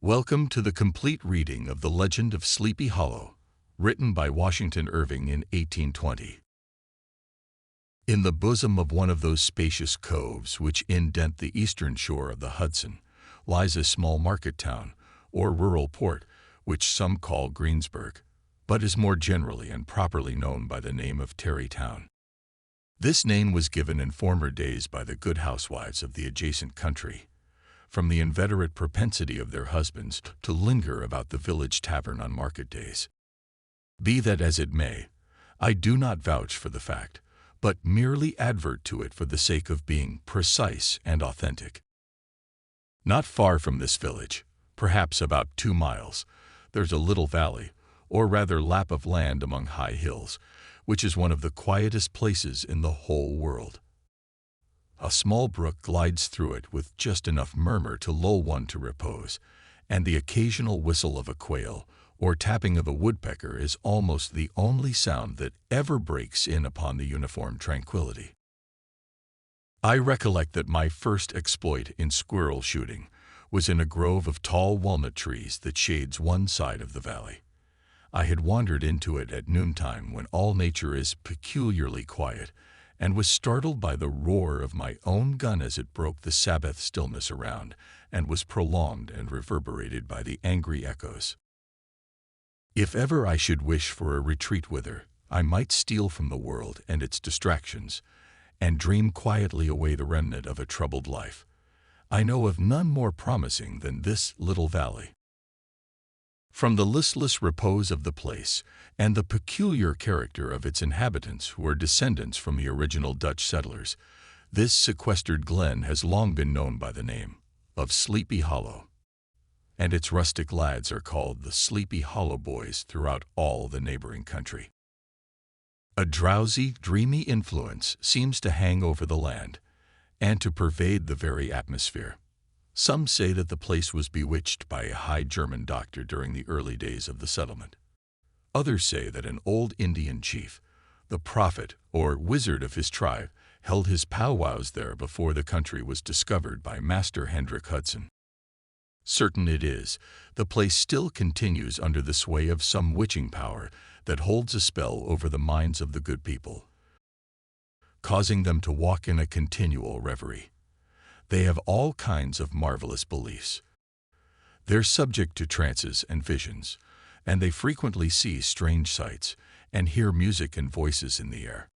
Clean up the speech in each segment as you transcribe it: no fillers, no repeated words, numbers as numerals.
Welcome to the complete reading of The Legend of Sleepy Hollow, written by Washington Irving in 1820. In the bosom of one of those spacious coves which indent the eastern shore of the Hudson lies a small market town, or rural port, which some call Greensburg, but is more generally and properly known by the name of Tarrytown. This name was given in former days by the good housewives of the adjacent country, from the inveterate propensity of their husbands to linger about the village tavern on market days. Be that as it may, I do not vouch for the fact, but merely advert to it for the sake of being precise and authentic. Not far from this village, perhaps about 2 miles, there's a little valley, or rather lap of land among high hills, which is one of the quietest places in the whole world. A small brook glides through it with just enough murmur to lull one to repose, and the occasional whistle of a quail or tapping of a woodpecker is almost the only sound that ever breaks in upon the uniform tranquility. I recollect that my first exploit in squirrel shooting was in a grove of tall walnut trees that shades one side of the valley. I had wandered into it at noontime when all nature is peculiarly quiet, and was startled by the roar of my own gun as it broke the Sabbath stillness around, and was prolonged and reverberated by the angry echoes. If ever I should wish for a retreat whither I might steal from the world and its distractions, and dream quietly away the remnant of a troubled life, I know of none more promising than this little valley. From the listless repose of the place, and the peculiar character of its inhabitants who are descendants from the original Dutch settlers, this sequestered glen has long been known by the name of Sleepy Hollow, and its rustic lads are called the Sleepy Hollow Boys throughout all the neighboring country. A drowsy, dreamy influence seems to hang over the land, and to pervade the very atmosphere. Some say that the place was bewitched by a high German doctor during the early days of the settlement. Others say that an old Indian chief, the prophet or wizard of his tribe, held his powwows there before the country was discovered by Master Hendrik Hudson. Certain it is, the place still continues under the sway of some witching power that holds a spell over the minds of the good people, causing them to walk in a continual reverie. They have all kinds of marvelous beliefs. They're subject to trances and visions, and they frequently see strange sights and hear music and voices in the air.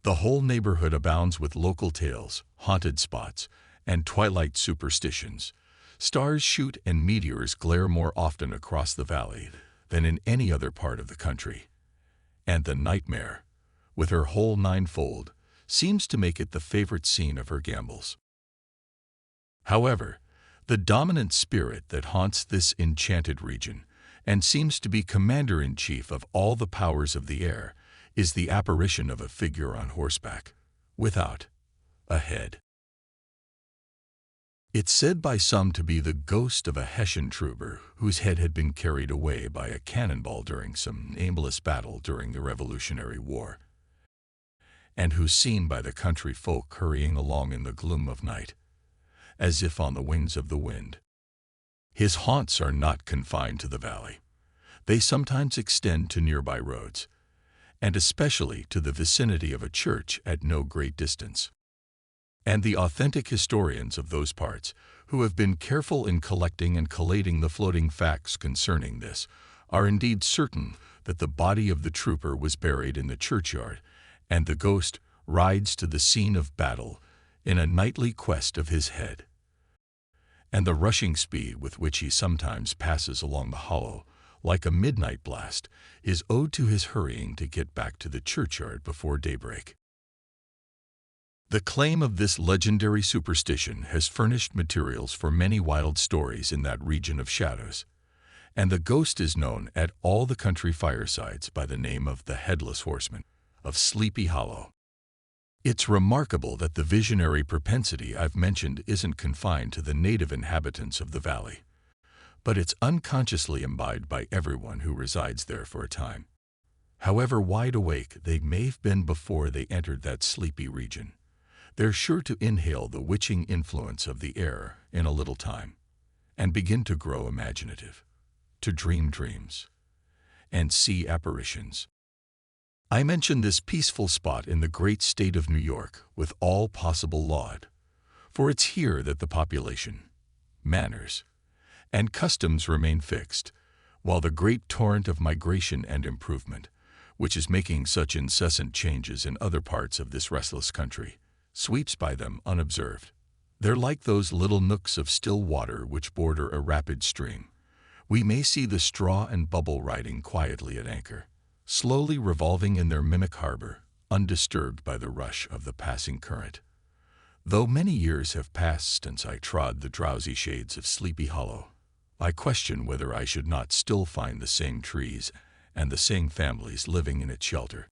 The whole neighborhood abounds with local tales, haunted spots, and twilight superstitions. Stars shoot and meteors glare more often across the valley than in any other part of the country. And the nightmare, with her whole ninefold, seems to make it the favorite scene of her gambols. However, the dominant spirit that haunts this enchanted region, and seems to be commander-in-chief of all the powers of the air, is the apparition of a figure on horseback, without a head. It's said by some to be the ghost of a Hessian trooper whose head had been carried away by a cannonball during some aimless battle during the Revolutionary War, and who's seen by the country folk hurrying along in the gloom of night, as if on the wings of the wind. His haunts are not confined to the valley. They sometimes extend to nearby roads, and especially to the vicinity of a church at no great distance. And the authentic historians of those parts, who have been careful in collecting and collating the floating facts concerning this, are indeed certain that the body of the trooper was buried in the churchyard, and the ghost rides to the scene of battle in a nightly quest of his head. And the rushing speed with which he sometimes passes along the hollow, like a midnight blast, is owed to his hurrying to get back to the churchyard before daybreak. The claim of this legendary superstition has furnished materials for many wild stories in that region of shadows, and the ghost is known at all the country firesides by the name of the headless horseman of Sleepy Hollow. It's remarkable that the visionary propensity I've mentioned isn't confined to the native inhabitants of the valley, but it's unconsciously imbibed by everyone who resides there for a time. However wide awake they may have been before they entered that sleepy region, they're sure to inhale the witching influence of the air in a little time, and begin to grow imaginative, to dream dreams, and see apparitions. I mention this peaceful spot in the great state of New York with all possible laud, for it's here that the population, manners, and customs remain fixed, while the great torrent of migration and improvement, which is making such incessant changes in other parts of this restless country, sweeps by them unobserved. They're like those little nooks of still water which border a rapid stream. We may see the straw and bubble riding quietly at anchor, slowly revolving in their mimic harbor, undisturbed by the rush of the passing current. Though many years have passed since I trod the drowsy shades of Sleepy Hollow, I question whether I should not still find the same trees and the same families living in its shelter.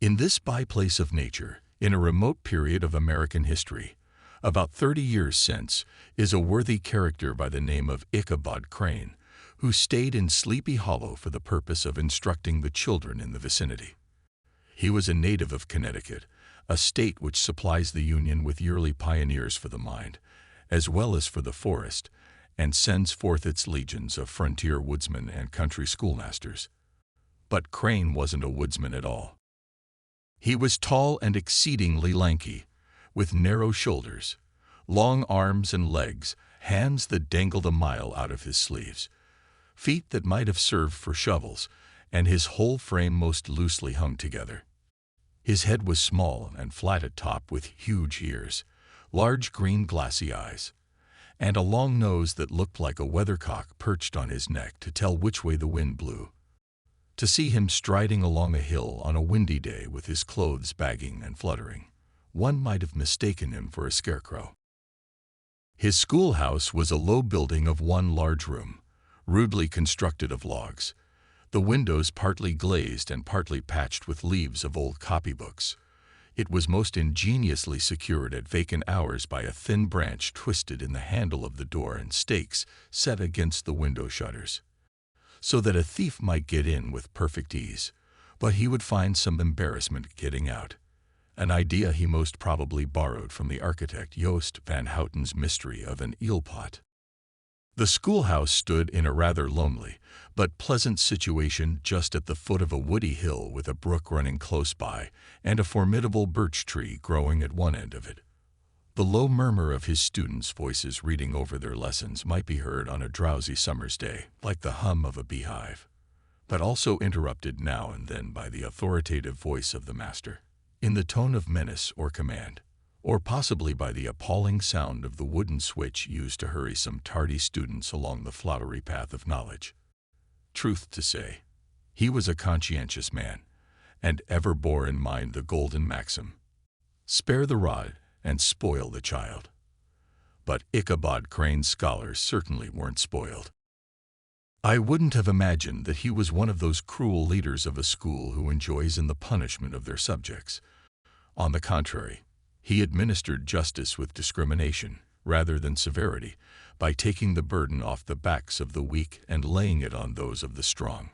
In this byplace of nature, in a remote period of American history, about 30 years since, is a worthy character by the name of Ichabod Crane, who stayed in Sleepy Hollow for the purpose of instructing the children in the vicinity. He was a native of Connecticut, a state which supplies the Union with yearly pioneers for the mind, as well as for the forest, and sends forth its legions of frontier woodsmen and country schoolmasters. But Crane wasn't a woodsman at all. He was tall and exceedingly lanky, with narrow shoulders, long arms and legs, hands that dangled a mile out of his sleeves, feet that might have served for shovels, and his whole frame most loosely hung together. His head was small and flat at top, with huge ears, large green glassy eyes, and a long nose that looked like a weathercock perched on his neck to tell which way the wind blew. To see him striding along a hill on a windy day with his clothes bagging and fluttering, one might have mistaken him for a scarecrow. His schoolhouse was a low building of one large room, rudely constructed of logs, the windows partly glazed and partly patched with leaves of old copybooks. It was most ingeniously secured at vacant hours by a thin branch twisted in the handle of the door and stakes set against the window shutters, so that a thief might get in with perfect ease, but he would find some embarrassment getting out, an idea he most probably borrowed from the architect Joost van Houten's mystery of an eel pot. The schoolhouse stood in a rather lonely but pleasant situation just at the foot of a woody hill with a brook running close by and a formidable birch tree growing at one end of it. The low murmur of his students' voices reading over their lessons might be heard on a drowsy summer's day, like the hum of a beehive, but also interrupted now and then by the authoritative voice of the master, in the tone of menace or command, or possibly by the appalling sound of the wooden switch used to hurry some tardy students along the flowery path of knowledge. Truth to say, he was a conscientious man, and ever bore in mind the golden maxim, "Spare the rod and spoil the child." But Ichabod Crane's scholars certainly weren't spoiled. I wouldn't have imagined that he was one of those cruel leaders of a school who enjoys in the punishment of their subjects. On the contrary, he administered justice with discrimination, rather than severity, by taking the burden off the backs of the weak and laying it on those of the strong.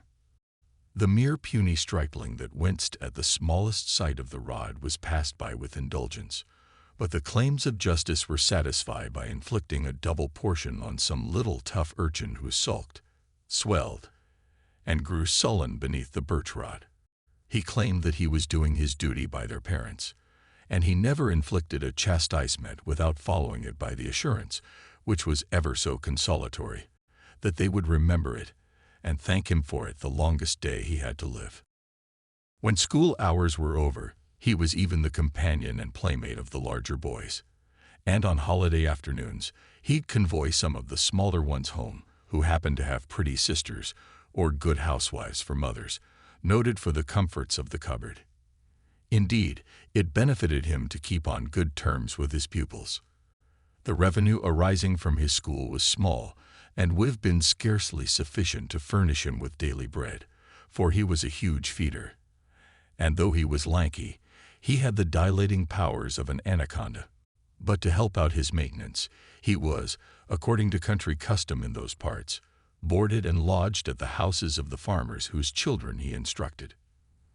The mere puny stripling that winced at the smallest sight of the rod was passed by with indulgence, but the claims of justice were satisfied by inflicting a double portion on some little tough urchin who sulked, swelled, and grew sullen beneath the birch rod. He claimed that he was doing his duty by their parents, and he never inflicted a chastisement without following it by the assurance, which was ever so consolatory, that they would remember it and thank him for it the longest day he had to live. When school hours were over, he was even the companion and playmate of the larger boys, and on holiday afternoons he'd convoy some of the smaller ones home who happened to have pretty sisters or good housewives for mothers, noted for the comforts of the cupboard. Indeed, it benefited him to keep on good terms with his pupils. The revenue arising from his school was small, and would have been scarcely sufficient to furnish him with daily bread, for he was a huge feeder. And though he was lanky, he had the dilating powers of an anaconda. But to help out his maintenance, he was, according to country custom in those parts, boarded and lodged at the houses of the farmers whose children he instructed.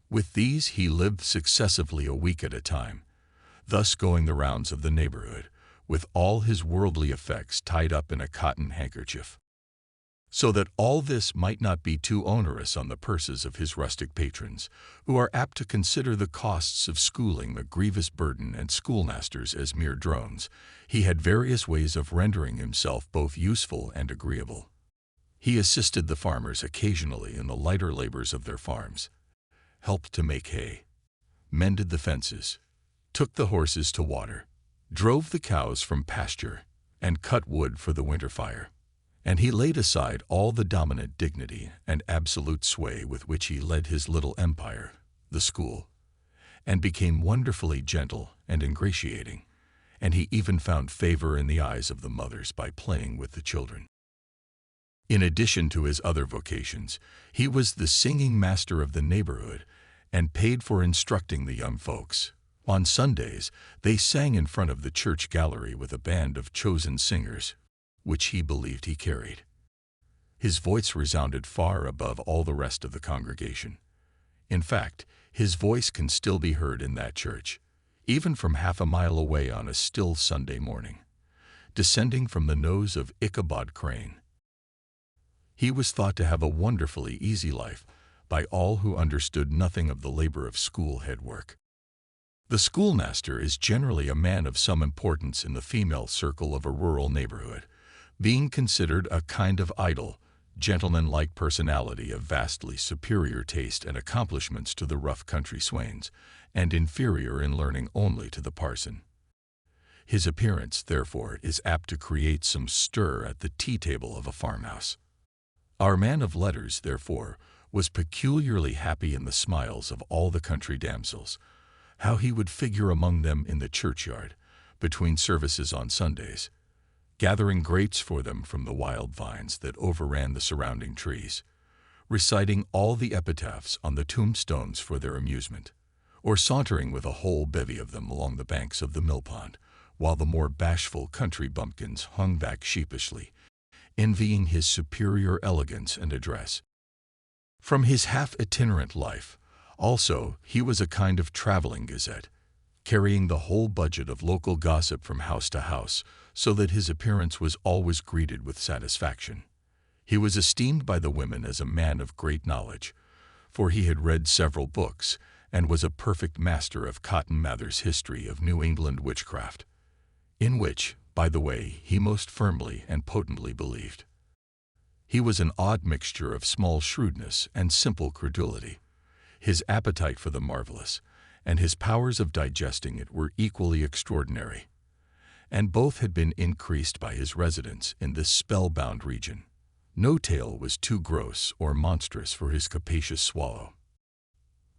With these he lived successively a week at a time, thus going the rounds of the neighborhood, with all his worldly effects tied up in a cotton handkerchief, so that all this might not be too onerous on the purses of his rustic patrons, who are apt to consider the costs of schooling a grievous burden and schoolmasters as mere drones. He had various ways of rendering himself both useful and agreeable. He assisted the farmers occasionally in the lighter labors of their farms, helped to make hay, mended the fences, took the horses to water, drove the cows from pasture, and cut wood for the winter fire. And he laid aside all the dominant dignity and absolute sway with which he led his little empire, the school, and became wonderfully gentle and ingratiating, and he even found favor in the eyes of the mothers by playing with the children. In addition to his other vocations, he was the singing master of the neighborhood and paid for instructing the young folks. On Sundays, they sang in front of the church gallery with a band of chosen singers, which he believed he carried. His voice resounded far above all the rest of the congregation. In fact, his voice can still be heard in that church, even from half a mile away on a still Sunday morning, descending from the nose of Ichabod Crane. He was thought to have a wonderfully easy life by all who understood nothing of the labor of school head work. The schoolmaster is generally a man of some importance in the female circle of a rural neighborhood, being considered a kind of idle, gentleman-like personality of vastly superior taste and accomplishments to the rough country swains, and inferior in learning only to the parson. His appearance, therefore, is apt to create some stir at the tea-table of a farmhouse. Our man of letters, therefore, was peculiarly happy in the smiles of all the country damsels, how he would figure among them in the churchyard, between services on Sundays, gathering grapes for them from the wild vines that overran the surrounding trees, reciting all the epitaphs on the tombstones for their amusement, or sauntering with a whole bevy of them along the banks of the mill-pond, while the more bashful country bumpkins hung back sheepishly, envying his superior elegance and address. From his half-itinerant life, also, he was a kind of traveling gazette, carrying the whole budget of local gossip from house to house, so that his appearance was always greeted with satisfaction. He was esteemed by the women as a man of great knowledge, for he had read several books and was a perfect master of Cotton Mather's History of New England Witchcraft, in which, by the way, he most firmly and potently believed. He was an odd mixture of small shrewdness and simple credulity. His appetite for the marvelous and his powers of digesting it were equally extraordinary, and both had been increased by his residence in this spellbound region. No tale was too gross or monstrous for his capacious swallow.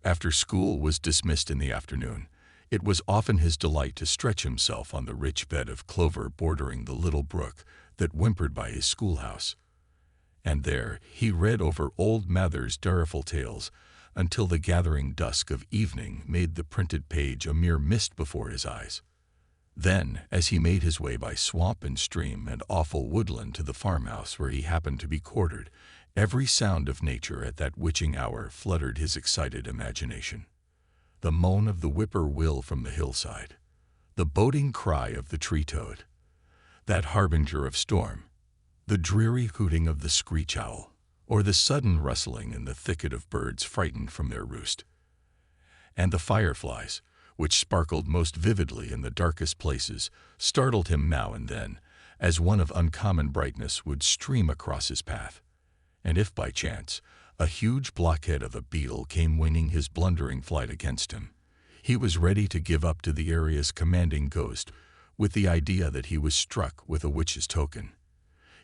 After school was dismissed in the afternoon, it was often his delight to stretch himself on the rich bed of clover bordering the little brook that whimpered by his schoolhouse, and there he read over old Mather's direful tales until the gathering dusk of evening made the printed page a mere mist before his eyes. Then, as he made his way by swamp and stream and awful woodland to the farmhouse where he happened to be quartered, every sound of nature at that witching hour fluttered his excited imagination. The moan of the whippoorwill from the hillside, the boding cry of the tree-toad, that harbinger of storm, the dreary hooting of the screech owl, or the sudden rustling in the thicket of birds frightened from their roost, and the fireflies, which sparkled most vividly in the darkest places, startled him now and then, as one of uncommon brightness would stream across his path, and if by chance a huge blockhead of a beetle came winging his blundering flight against him, he was ready to give up to the area's commanding ghost with the idea that he was struck with a witch's token.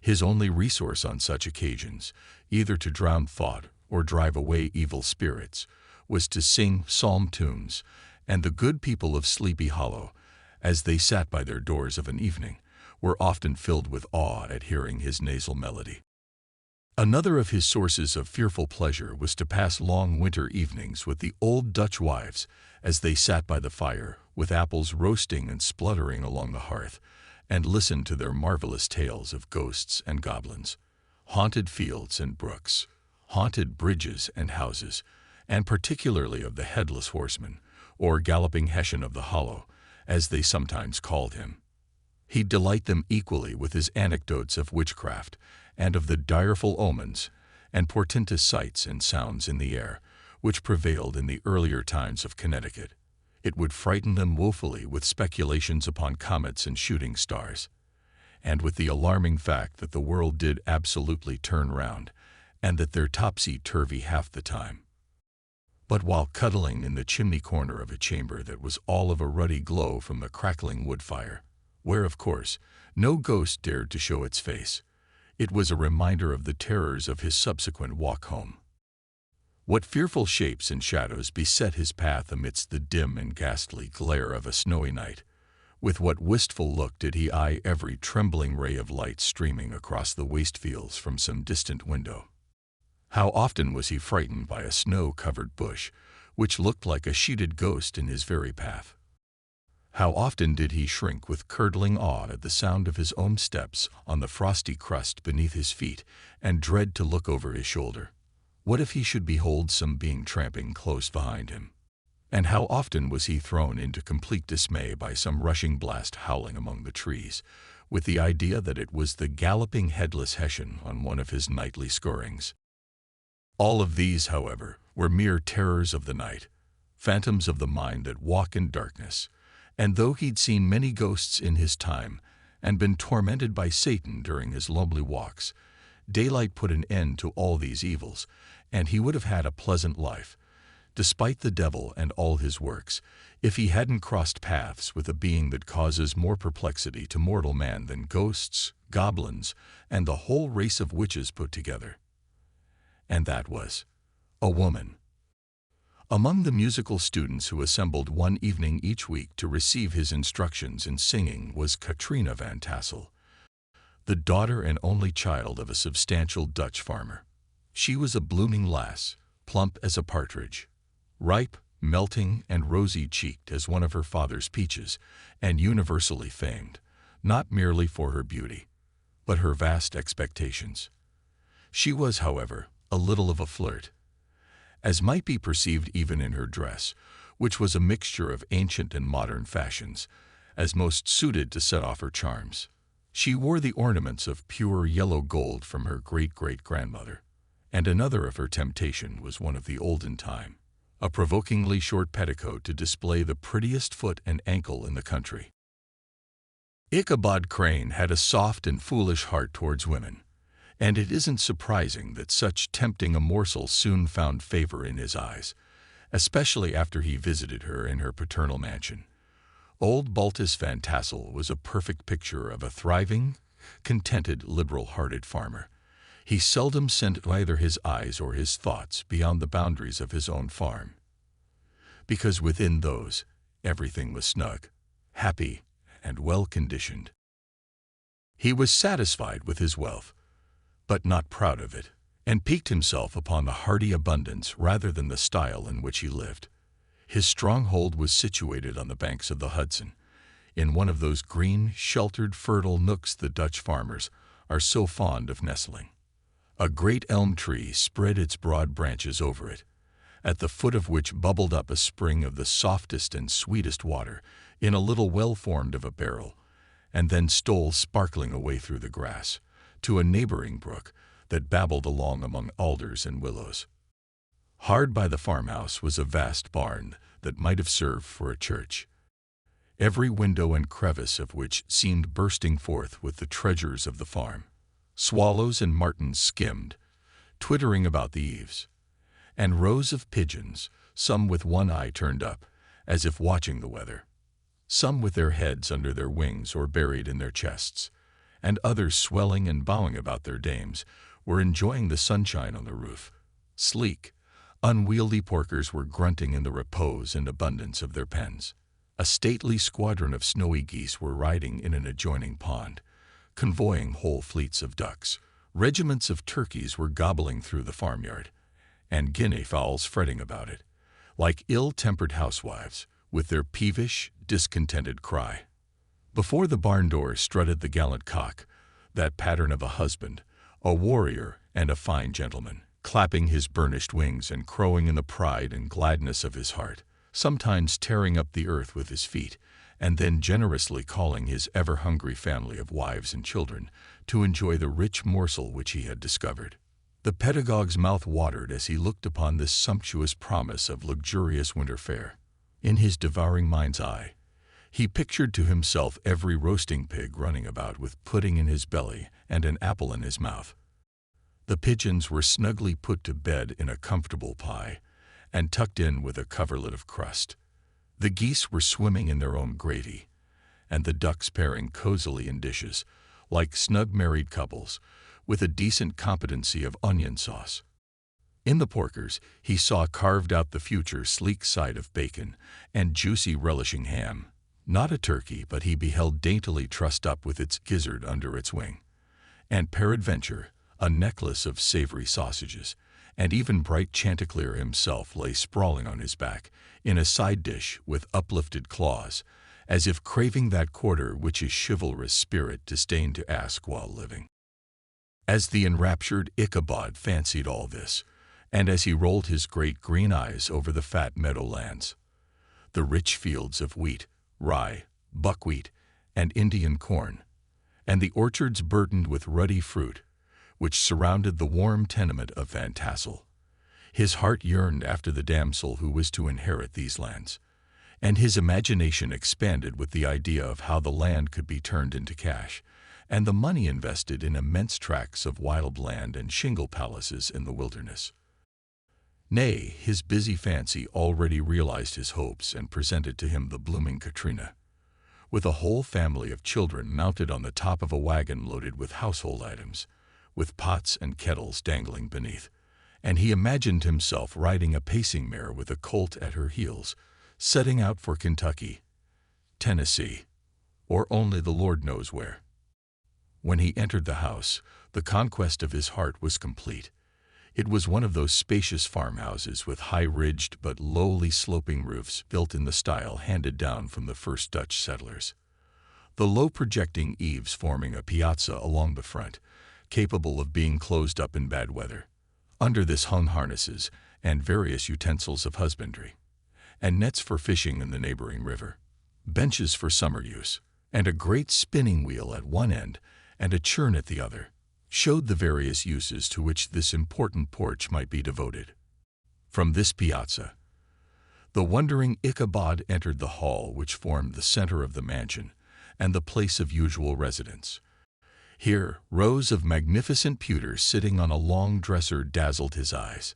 His only resource on such occasions, either to drown thought or drive away evil spirits, was to sing psalm tunes, and the good people of Sleepy Hollow, as they sat by their doors of an evening, were often filled with awe at hearing his nasal melody. Another of his sources of fearful pleasure was to pass long winter evenings with the old Dutch wives as they sat by the fire, with apples roasting and spluttering along the hearth, and listened to their marvelous tales of ghosts and goblins, haunted fields and brooks, haunted bridges and houses, and particularly of the headless horseman, or galloping Hessian of the Hollow, as they sometimes called him. He'd delight them equally with his anecdotes of witchcraft and of the direful omens and portentous sights and sounds in the air, which prevailed in the earlier times of Connecticut. It would frighten them woefully with speculations upon comets and shooting stars, and with the alarming fact that the world did absolutely turn round, and that they're topsy-turvy half the time. But while cuddling in the chimney corner of a chamber that was all of a ruddy glow from the crackling wood fire, where, of course, no ghost dared to show its face, it was a reminder of the terrors of his subsequent walk home. What fearful shapes and shadows beset his path amidst the dim and ghastly glare of a snowy night? With what wistful look did he eye every trembling ray of light streaming across the waste fields from some distant window? How often was he frightened by a snow-covered bush, which looked like a sheeted ghost in his very path? How often did he shrink with curdling awe at the sound of his own steps on the frosty crust beneath his feet, and dread to look over his shoulder? What if he should behold some being tramping close behind him? And how often was he thrown into complete dismay by some rushing blast howling among the trees, with the idea that it was the galloping headless Hessian on one of his nightly scourings? All of these, however, were mere terrors of the night, phantoms of the mind that walk in darkness, and though he'd seen many ghosts in his time and been tormented by Satan during his lonely walks, daylight put an end to all these evils, and he would have had a pleasant life, despite the devil and all his works, if he hadn't crossed paths with a being that causes more perplexity to mortal man than ghosts, goblins, and the whole race of witches put together. And that was a woman. Among the musical students who assembled one evening each week to receive his instructions in singing was Katrina Van Tassel, the daughter and only child of a substantial Dutch farmer. She was a blooming lass, plump as a partridge, ripe, melting, and rosy-cheeked as one of her father's peaches, and universally famed, not merely for her beauty, but her vast expectations. She was, however, a little of a flirt, as might be perceived even in her dress, which was a mixture of ancient and modern fashions, as most suited to set off her charms. She wore the ornaments of pure yellow gold from her great-great-grandmother, and another of her temptation was one of the olden time, a provokingly short petticoat to display the prettiest foot and ankle in the country. Ichabod Crane had a soft and foolish heart towards women, and it isn't surprising that such tempting a morsel soon found favor in his eyes, especially after he visited her in her paternal mansion. Old Baltus Van Tassel was a perfect picture of a thriving, contented, liberal-hearted farmer. He seldom sent either his eyes or his thoughts beyond the boundaries of his own farm, because within those everything was snug, happy, and well-conditioned. He was satisfied with his wealth, but not proud of it, and piqued himself upon the hearty abundance rather than the style in which he lived. His stronghold was situated on the banks of the Hudson, in one of those green, sheltered, fertile nooks the Dutch farmers are so fond of nestling. A great elm tree spread its broad branches over it, at the foot of which bubbled up a spring of the softest and sweetest water in a little well formed of a barrel, and then stole sparkling away through the grass to a neighboring brook that babbled along among alders and willows. Hard by the farmhouse was a vast barn that might have served for a church, every window and crevice of which seemed bursting forth with the treasures of the farm. Swallows and martins skimmed, twittering about the eaves, and rows of pigeons, some with one eye turned up, as if watching the weather, some with their heads under their wings or buried in their chests, and others swelling and bowing about their dames, were enjoying the sunshine on the roof. Sleek, unwieldy porkers were grunting in the repose and abundance of their pens. A stately squadron of snowy geese were riding in an adjoining pond, convoying whole fleets of ducks. Regiments of turkeys were gobbling through the farmyard, and guinea fowls fretting about it, like ill-tempered housewives, with their peevish, discontented cry. Before the barn door strutted the gallant cock, that pattern of a husband, a warrior and a fine gentleman, clapping his burnished wings and crowing in the pride and gladness of his heart, sometimes tearing up the earth with his feet, and then generously calling his ever-hungry family of wives and children to enjoy the rich morsel which he had discovered. The pedagogue's mouth watered as he looked upon this sumptuous promise of luxurious winter fare. In his devouring mind's eye, he pictured to himself every roasting pig running about with pudding in his belly and an apple in his mouth. The pigeons were snugly put to bed in a comfortable pie and tucked in with a coverlet of crust. The geese were swimming in their own gravy, and the ducks pairing cozily in dishes, like snug married couples, with a decent competency of onion sauce. In the porkers, he saw carved out the future sleek side of bacon and juicy relishing ham. Not a turkey, but he beheld daintily trussed up with its gizzard under its wing, and peradventure a necklace of savory sausages, and even bright Chanticleer himself lay sprawling on his back in a side dish with uplifted claws, as if craving that quarter which his chivalrous spirit disdained to ask while living. As the enraptured Ichabod fancied all this, and as he rolled his great green eyes over the fat meadowlands, the rich fields of wheat, rye, buckwheat, and Indian corn, and the orchards burdened with ruddy fruit, which surrounded the warm tenement of Van Tassel, his heart yearned after the damsel who was to inherit these lands, and his imagination expanded with the idea of how the land could be turned into cash, and the money invested in immense tracts of wild land and shingle palaces in the wilderness. Nay, his busy fancy already realized his hopes and presented to him the blooming Katrina, with a whole family of children mounted on the top of a wagon loaded with household items, with pots and kettles dangling beneath, and he imagined himself riding a pacing mare with a colt at her heels, setting out for Kentucky, Tennessee, or only the Lord knows where. When he entered the house, the conquest of his heart was complete. It was one of those spacious farmhouses with high-ridged but lowly sloping roofs built in the style handed down from the first Dutch settlers. The low projecting eaves forming a piazza along the front, capable of being closed up in bad weather. Under this hung harnesses and various utensils of husbandry, and nets for fishing in the neighboring river, benches for summer use, and a great spinning wheel at one end and a churn at the other, showed the various uses to which this important porch might be devoted. From this piazza, the wondering Ichabod entered the hall which formed the center of the mansion and the place of usual residence. Here, rows of magnificent pewters sitting on a long dresser dazzled his eyes.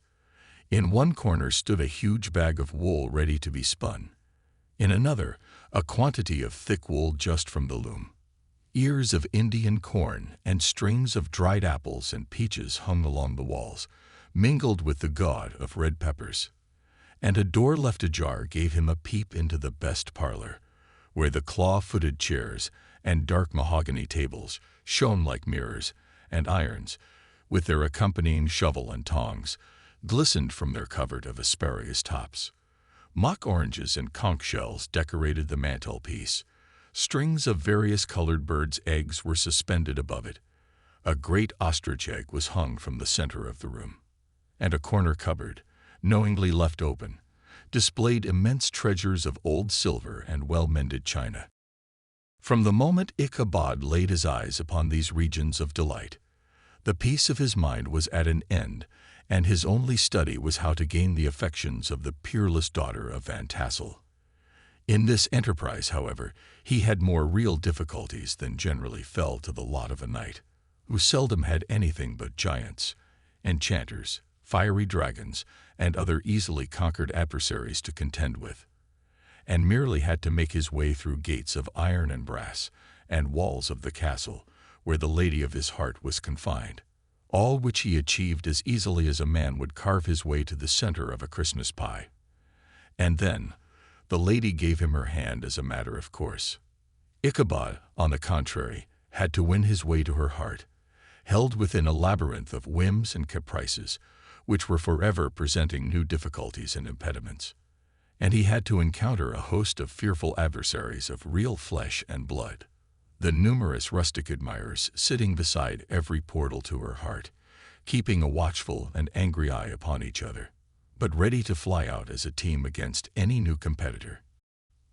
In one corner stood a huge bag of wool ready to be spun. In another, a quantity of thick wool just from the loom. Ears of Indian corn and strings of dried apples and peaches hung along the walls, mingled with the gaud of red peppers. And a door left ajar gave him a peep into the best parlor, where the claw-footed chairs and dark mahogany tables shone like mirrors, and irons, with their accompanying shovel and tongs, glistened from their covert of asparagus tops. Mock oranges and conch shells decorated the mantelpiece. Strings of various colored birds' eggs were suspended above it. A great ostrich egg was hung from the center of the room, and a corner cupboard, knowingly left open, displayed immense treasures of old silver and well-mended china. From the moment Ichabod laid his eyes upon these regions of delight, the peace of his mind was at an end, and his only study was how to gain the affections of the peerless daughter of Van Tassel. In this enterprise, however, he had more real difficulties than generally fell to the lot of a knight, who seldom had anything but giants, enchanters, fiery dragons, and other easily conquered adversaries to contend with, and merely had to make his way through gates of iron and brass, and walls of the castle, where the lady of his heart was confined, all which he achieved as easily as a man would carve his way to the center of a Christmas pie. And then, the lady gave him her hand as a matter of course. Ichabod, on the contrary, had to win his way to her heart, held within a labyrinth of whims and caprices, which were forever presenting new difficulties and impediments. And he had to encounter a host of fearful adversaries of real flesh and blood, the numerous rustic admirers sitting beside every portal to her heart, keeping a watchful and angry eye upon each other, but ready to fly out as a team against any new competitor.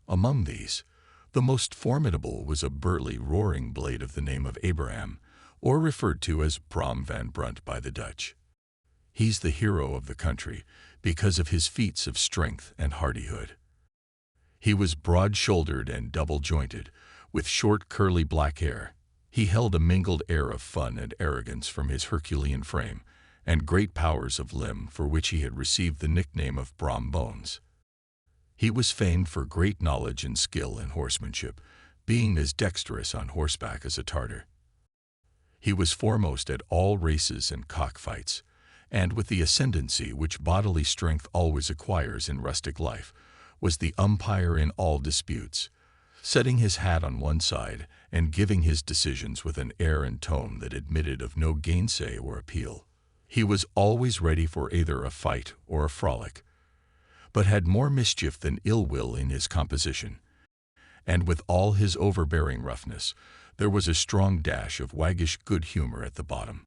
Among these, The most formidable was a burly, roaring blade of the name of Abraham, or referred to as Brom van Brunt by the Dutch. He's the hero of the country because of his feats of strength and hardihood. He was broad-shouldered and double-jointed, with short curly black hair. He held a mingled air of fun and arrogance from his Herculean frame, and great powers of limb for which he had received the nickname of Brom Bones. He was famed for great knowledge and skill in horsemanship, being as dexterous on horseback as a Tartar. He was foremost at all races and cockfights, and with the ascendancy which bodily strength always acquires in rustic life, was the umpire in all disputes, setting his hat on one side and giving his decisions with an air and tone that admitted of no gainsay or appeal. He was always ready for either a fight or a frolic, but had more mischief than ill will in his composition, and with all his overbearing roughness, there was a strong dash of waggish good humor at the bottom.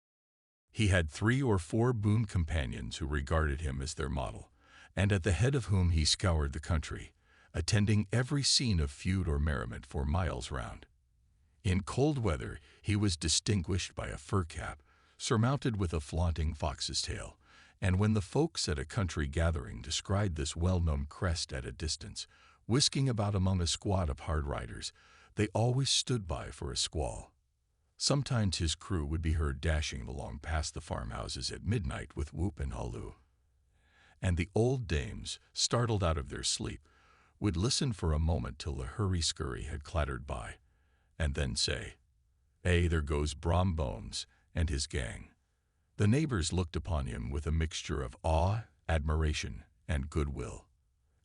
He had 3 or 4 boon companions who regarded him as their model, and at the head of whom he scoured the country, attending every scene of feud or merriment for miles round. In cold weather he was distinguished by a fur cap, surmounted with a flaunting fox's tail, and when the folks at a country gathering descried this well-known crest at a distance, whisking about among a squad of hard riders, they always stood by for a squall. Sometimes his crew would be heard dashing along past the farmhouses at midnight with whoop and halloo, and the old dames, startled out of their sleep, would listen for a moment till the hurry-scurry had clattered by, and then say, there goes Brom Bones and his gang." The neighbors looked upon him with a mixture of awe, admiration, and goodwill,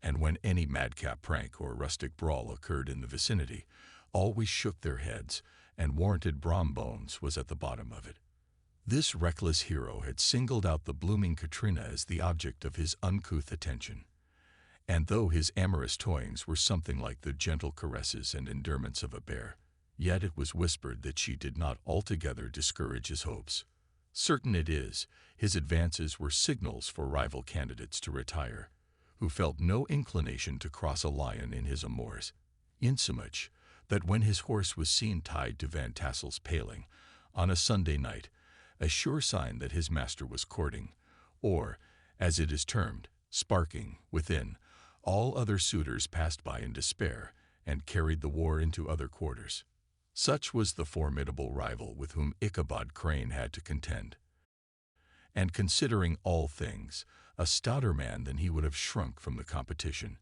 and when any madcap prank or rustic brawl occurred in the vicinity, always shook their heads and warranted Brom Bones was at the bottom of it. This reckless hero had singled out the blooming Katrina as the object of his uncouth attention, and though his amorous toyings were something like the gentle caresses and endearments of a bear, yet it was whispered that she did not altogether discourage his hopes. Certain it is, his advances were signals for rival candidates to retire, who felt no inclination to cross a lion in his amours, insomuch that when his horse was seen tied to Van Tassel's paling on a Sunday night, a sure sign that his master was courting, or, as it is termed, sparking, within, all other suitors passed by in despair and carried the war into other quarters. Such was the formidable rival with whom Ichabod Crane had to contend. And considering all things, a stouter man than he would have shrunk from the competition,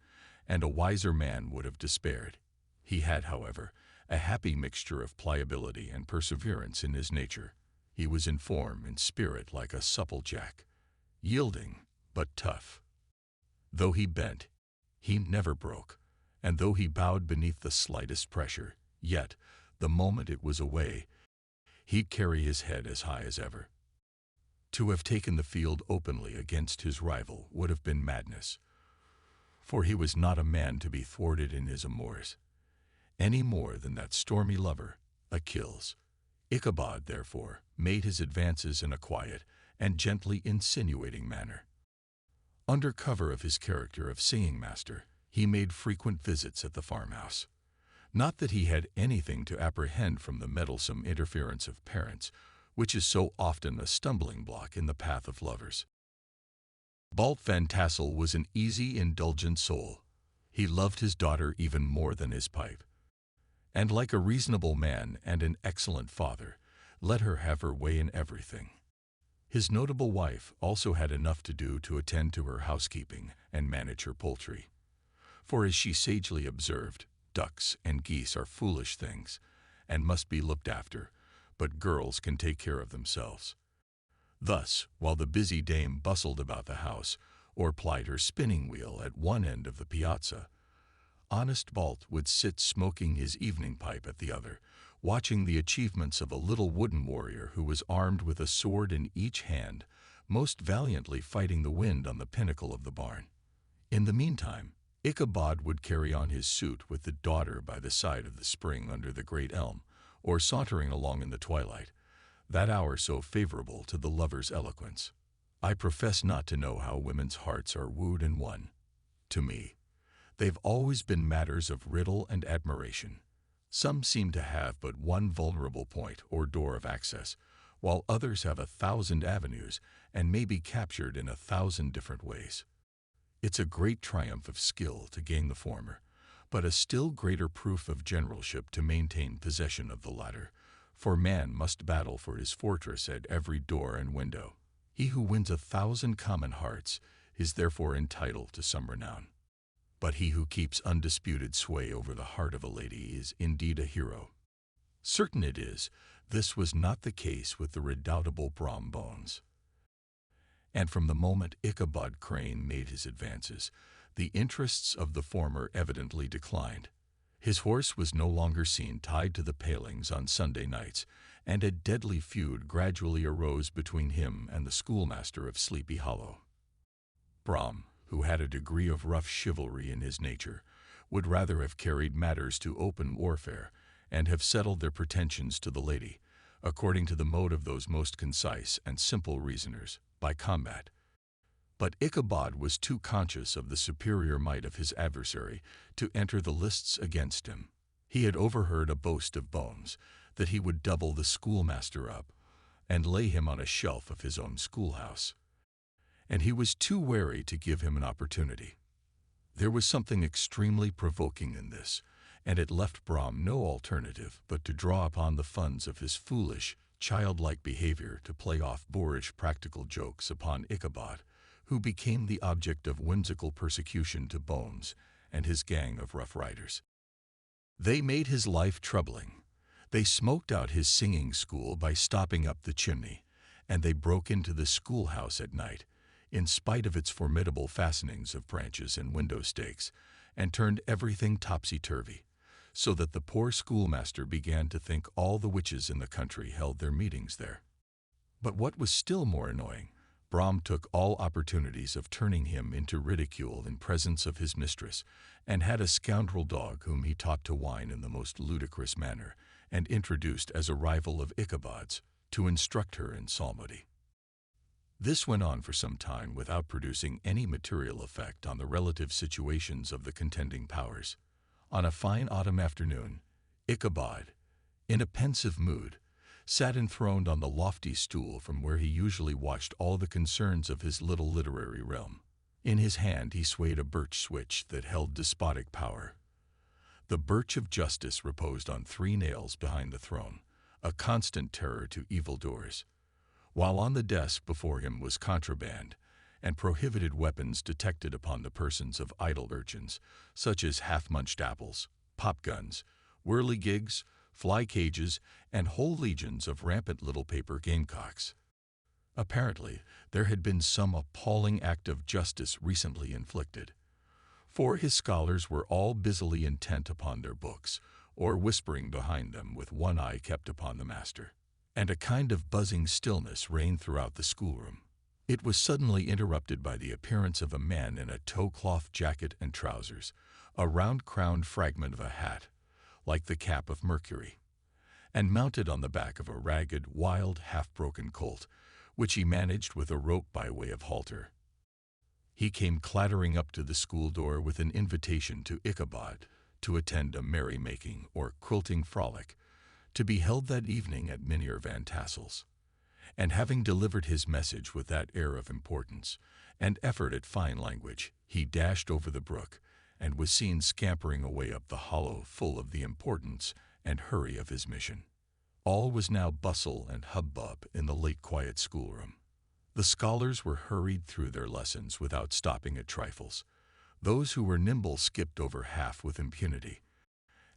and a wiser man would have despaired. He had, however, a happy mixture of pliability and perseverance in his nature. He was in form and spirit like a supple jack, yielding but tough. Though he bent, he never broke, and though he bowed beneath the slightest pressure, yet, the moment it was away, he'd carry his head as high as ever. To have taken the field openly against his rival would have been madness, for he was not a man to be thwarted in his amours, any more than that stormy lover, Achilles. Ichabod, therefore, made his advances in a quiet and gently insinuating manner. Under cover of his character of singing master, he made frequent visits at the farmhouse. Not that he had anything to apprehend from the meddlesome interference of parents, which is so often a stumbling block in the path of lovers. Balt Van Tassel was an easy, indulgent soul. He loved his daughter even more than his pipe, and like a reasonable man and an excellent father, let her have her way in everything. His notable wife also had enough to do to attend to her housekeeping and manage her poultry, for as she sagely observed, ducks and geese are foolish things, and must be looked after, but girls can take care of themselves. Thus, while the busy dame bustled about the house, or plied her spinning wheel at one end of the piazza, honest Balt would sit smoking his evening pipe at the other, watching the achievements of a little wooden warrior who was armed with a sword in each hand, most valiantly fighting the wind on the pinnacle of the barn. In the meantime, Ichabod would carry on his suit with the daughter by the side of the spring under the great elm, or sauntering along in the twilight, that hour so favorable to the lover's eloquence. I profess not to know how women's hearts are wooed and won. To me, They've always been matters of riddle and admiration. Some seem to have but one vulnerable point or door of access, while others have 1,000 avenues and may be captured in 1,000 different ways. It's a great triumph of skill to gain the former, but a still greater proof of generalship to maintain possession of the latter, for man must battle for his fortress at every door and window. He who wins 1,000 common hearts is therefore entitled to some renown. But he who keeps undisputed sway over the heart of a lady is indeed a hero. Certain it is, this was not the case with the redoubtable Brom Bones. And from the moment Ichabod Crane made his advances, the interests of the former evidently declined. His horse was no longer seen tied to the palings on Sunday nights, and a deadly feud gradually arose between him and the schoolmaster of Sleepy Hollow. Brom, who had a degree of rough chivalry in his nature, would rather have carried matters to open warfare, and have settled their pretensions to the lady, according to the mode of those most concise and simple reasoners, by combat. But Ichabod was too conscious of the superior might of his adversary to enter the lists against him. He had overheard a boast of Bones, that he would double the schoolmaster up, and lay him on a shelf of his own schoolhouse. And he was too wary to give him an opportunity. There was something extremely provoking in this, and it left Brom no alternative but to draw upon the funds of his foolish, childlike behavior to play off boorish practical jokes upon Ichabod, who became the object of whimsical persecution to Bones and his gang of rough riders. They made his life troubling. They smoked out his singing school by stopping up the chimney, and they broke into the schoolhouse at night, in spite of its formidable fastenings of branches and window stakes, and turned everything topsy-turvy, so that the poor schoolmaster began to think all the witches in the country held their meetings there. But what was still more annoying, Brom took all opportunities of turning him into ridicule in presence of his mistress, and had a scoundrel dog whom he taught to whine in the most ludicrous manner, and introduced as a rival of Ichabod's, to instruct her in psalmody. This went on for some time without producing any material effect on the relative situations of the contending powers. On a fine autumn afternoon, Ichabod, in a pensive mood, sat enthroned on the lofty stool from where he usually watched all the concerns of his little literary realm. In his hand he swayed a birch switch that held despotic power. The birch of justice reposed on 3 nails behind the throne, a constant terror to evildoers, while on the desk before him was contraband and prohibited weapons detected upon the persons of idle urchins, such as half-munched apples, pop-guns, whirligigs, fly-cages, and whole legions of rampant little paper gamecocks. Apparently, there had been some appalling act of justice recently inflicted, for his scholars were all busily intent upon their books, or whispering behind them with one eye kept upon the master, and a kind of buzzing stillness reigned throughout the schoolroom. It was suddenly interrupted by the appearance of a man in a tow-cloth jacket and trousers, a round-crowned fragment of a hat, like the cap of Mercury, and mounted on the back of a ragged, wild, half-broken colt, which he managed with a rope by way of halter. He came clattering up to the school door with an invitation to Ichabod to attend a merry-making or quilting frolic, to be held that evening at Mynheer Van Tassel's. And having delivered his message with that air of importance and effort at fine language, he dashed over the brook, and was seen scampering away up the hollow full of the importance and hurry of his mission. All was now bustle and hubbub in the late quiet schoolroom. The scholars were hurried through their lessons without stopping at trifles. Those who were nimble skipped over half with impunity,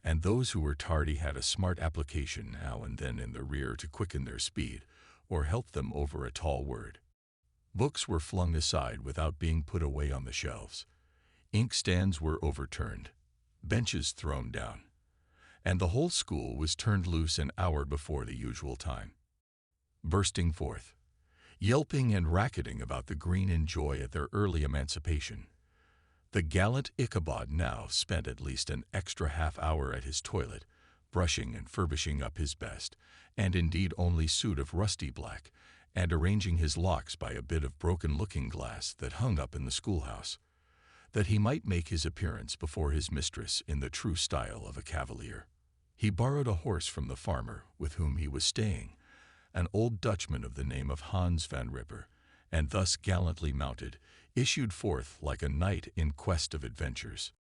and those who were tardy had a smart application now and then in the rear to quicken their speed, or help them over a tall word. Books were flung aside without being put away on the shelves. Inkstands were overturned, benches thrown down, and the whole school was turned loose an hour before the usual time. Bursting forth, yelping and racketing about the green in joy at their early emancipation, the gallant Ichabod now spent at least an extra half-hour at his toilet, brushing and furbishing up his best, and indeed only suit of rusty black, and arranging his locks by a bit of broken looking-glass that hung up in the schoolhouse. that he might make his appearance before his mistress in the true style of a cavalier. He borrowed a horse from the farmer with whom he was staying, an old Dutchman of the name of Hans van Ripper, and thus gallantly mounted, issued forth like a knight in quest of adventures.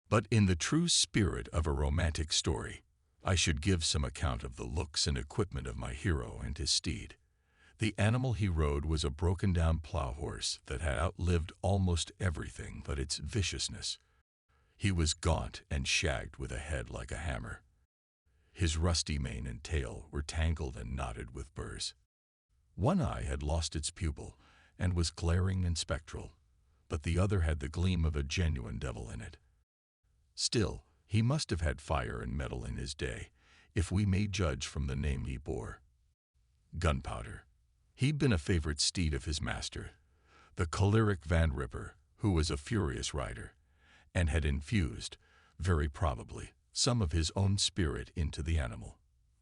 But in the true spirit of a romantic story, I should give some account of the looks and equipment of my hero and his steed. The animal he rode was a broken-down plow horse that had outlived almost everything but its viciousness. He was gaunt and shagged with a head like a hammer. His rusty mane and tail were tangled and knotted with burrs. One eye had lost its pupil and was glaring and spectral, but the other had the gleam of a genuine devil in it. Still, he must have had fire and metal in his day, if we may judge from the name he bore. Gunpowder. He'd been a favorite steed of his master, the choleric Van Ripper, who was a furious rider, and had infused, very probably, some of his own spirit into the animal.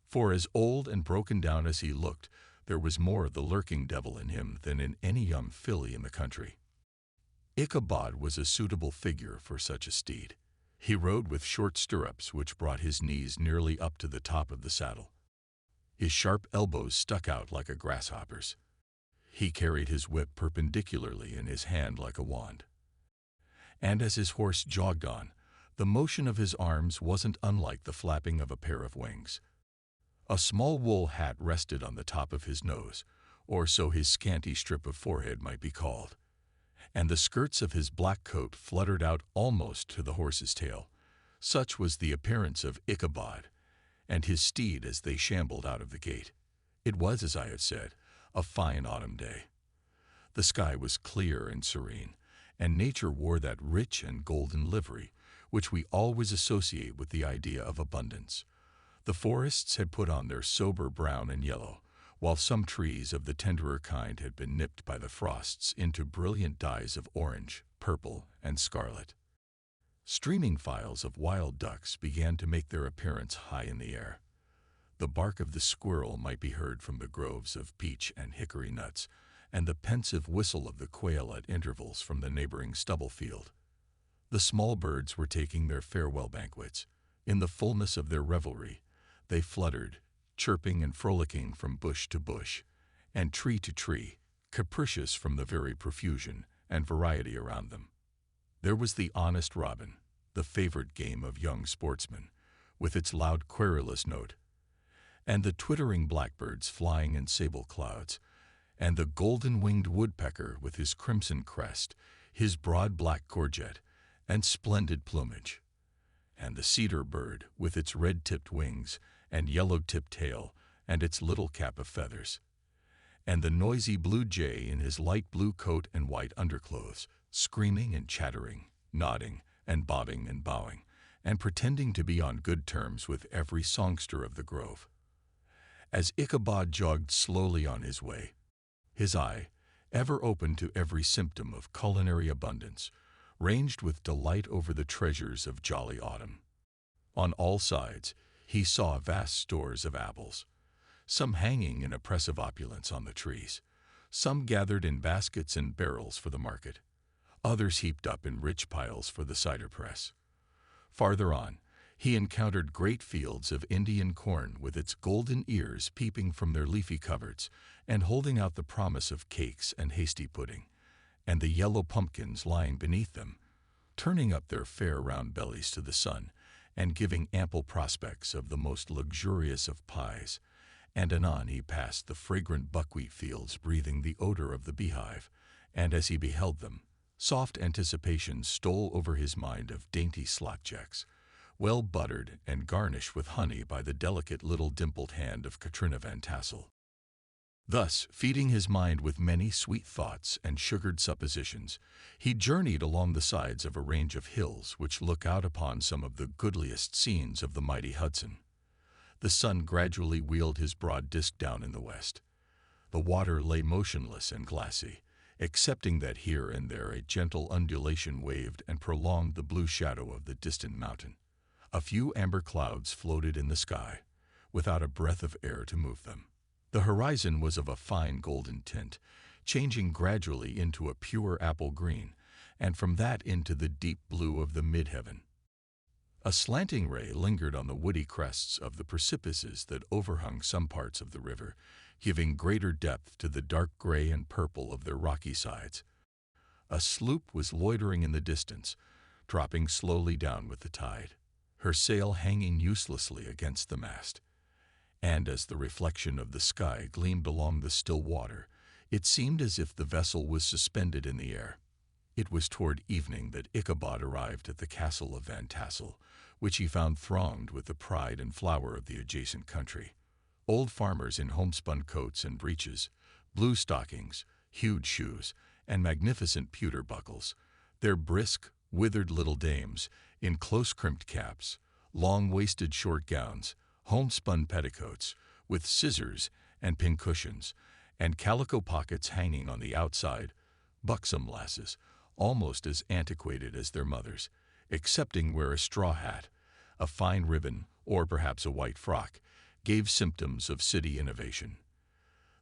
For as old and broken down as he looked, there was more of the lurking devil in him than in any young filly in the country. Ichabod was a suitable figure for such a steed. He rode with short stirrups which brought his knees nearly up to the top of the saddle. His sharp elbows stuck out like a grasshopper's. He carried his whip perpendicularly in his hand like a wand. And as his horse jogged on, the motion of his arms wasn't unlike the flapping of a pair of wings. A small wool hat rested on the top of his nose, or so his scanty strip of forehead might be called, and the skirts of his black coat fluttered out almost to the horse's tail. Such was the appearance of Ichabod and his steed as they shambled out of the gate. It was, as I have said, a fine autumn day. The sky was clear and serene, and nature wore that rich and golden livery which we always associate with the idea of abundance. The forests had put on their sober brown and yellow, while some trees of the tenderer kind had been nipped by the frosts into brilliant dyes of orange, purple, and scarlet. Streaming files of wild ducks began to make their appearance high in the air. The bark of the squirrel might be heard from the groves of peach and hickory nuts, and the pensive whistle of the quail at intervals from the neighboring stubble field. The small birds were taking their farewell banquets. In the fullness of their revelry, they fluttered, chirping and frolicking from bush to bush, and tree to tree, capricious from the very profusion and variety around them. There was the honest robin, the favorite game of young sportsmen, with its loud querulous note, and the twittering blackbirds flying in sable clouds, and the golden-winged woodpecker with his crimson crest, his broad black gorget, and splendid plumage, and the cedar bird with its red-tipped wings and yellow-tipped tail and its little cap of feathers, and the noisy blue jay in his light blue coat and white underclothes, screaming and chattering, nodding and bobbing and bowing, and pretending to be on good terms with every songster of the grove. As Ichabod jogged slowly on his way, his eye, ever open to every symptom of culinary abundance, ranged with delight over the treasures of jolly autumn. On all sides, he saw vast stores of apples, some hanging in oppressive opulence on the trees, some gathered in baskets and barrels for the market, others heaped up in rich piles for the cider press. Farther on, he encountered great fields of Indian corn with its golden ears peeping from their leafy coverts and holding out the promise of cakes and hasty pudding, and the yellow pumpkins lying beneath them, turning up their fair round bellies to the sun and giving ample prospects of the most luxurious of pies. And anon he passed the fragrant buckwheat fields breathing the odor of the beehive, and as he beheld them, soft anticipation stole over his mind of dainty slapjacks, well buttered and garnished with honey by the delicate little dimpled hand of Katrina Van Tassel. Thus, feeding his mind with many sweet thoughts and sugared suppositions, he journeyed along the sides of a range of hills which look out upon some of the goodliest scenes of the mighty Hudson. The sun gradually wheeled his broad disk down in the west. The water lay motionless and glassy, excepting that here and there a gentle undulation waved and prolonged the blue shadow of the distant mountain. A few amber clouds floated in the sky, without a breath of air to move them. The horizon was of a fine golden tint, changing gradually into a pure apple green, and from that into the deep blue of the mid-heaven. A slanting ray lingered on the woody crests of the precipices that overhung some parts of the river, giving greater depth to the dark gray and purple of their rocky sides. A sloop was loitering in the distance, dropping slowly down with the tide, her sail hanging uselessly against the mast. And as the reflection of the sky gleamed along the still water, it seemed as if the vessel was suspended in the air. It was toward evening that Ichabod arrived at the castle of Van Tassel, which he found thronged with the pride and flower of the adjacent country. Old farmers in homespun coats and breeches, blue stockings, huge shoes, and magnificent pewter buckles, their brisk, withered little dames in close-crimped caps, long-waisted short gowns, homespun petticoats, with scissors and pincushions, and calico pockets hanging on the outside, buxom lasses, almost as antiquated as their mothers, excepting where a straw hat, a fine ribbon, or perhaps a white frock, gave symptoms of city innovation.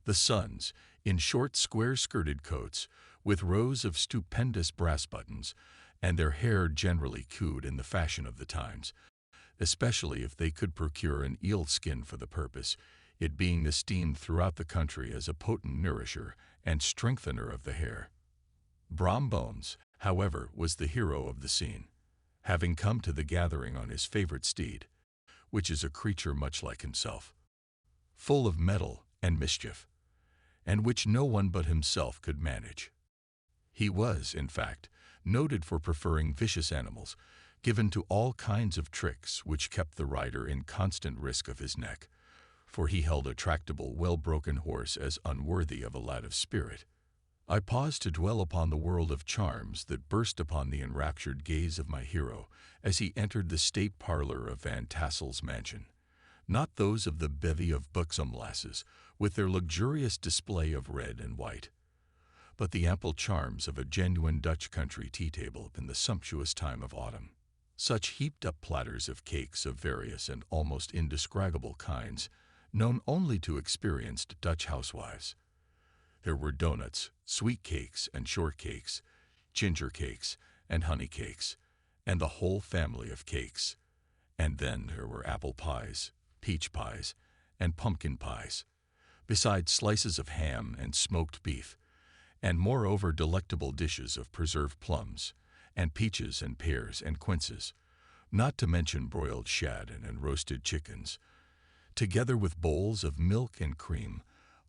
The sons, in short square-skirted coats, with rows of stupendous brass buttons, and their hair generally queued in the fashion of the times, especially if they could procure an eel skin for the purpose, it being esteemed throughout the country as a potent nourisher and strengthener of the hair. Brom Bones, however, was the hero of the scene, having come to the gathering on his favorite steed, which is a creature much like himself, full of mettle and mischief, and which no one but himself could manage. He was, in fact, noted for preferring vicious animals, given to all kinds of tricks which kept the rider in constant risk of his neck, for he held a tractable, well-broken horse as unworthy of a lad of spirit. I paused to dwell upon the world of charms that burst upon the enraptured gaze of my hero as he entered the state parlor of Van Tassel's mansion, not those of the bevy of buxom lasses, with their luxurious display of red and white, but the ample charms of a genuine Dutch country tea-table in the sumptuous time of autumn. Such heaped-up platters of cakes of various and almost indescribable kinds, known only to experienced Dutch housewives. There were doughnuts, sweet cakes and shortcakes, ginger cakes and honey cakes, and the whole family of cakes. And then there were apple pies, peach pies, and pumpkin pies, besides slices of ham and smoked beef, and moreover delectable dishes of preserved plums, and peaches and pears and quinces, not to mention broiled shad and roasted chickens, together with bowls of milk and cream,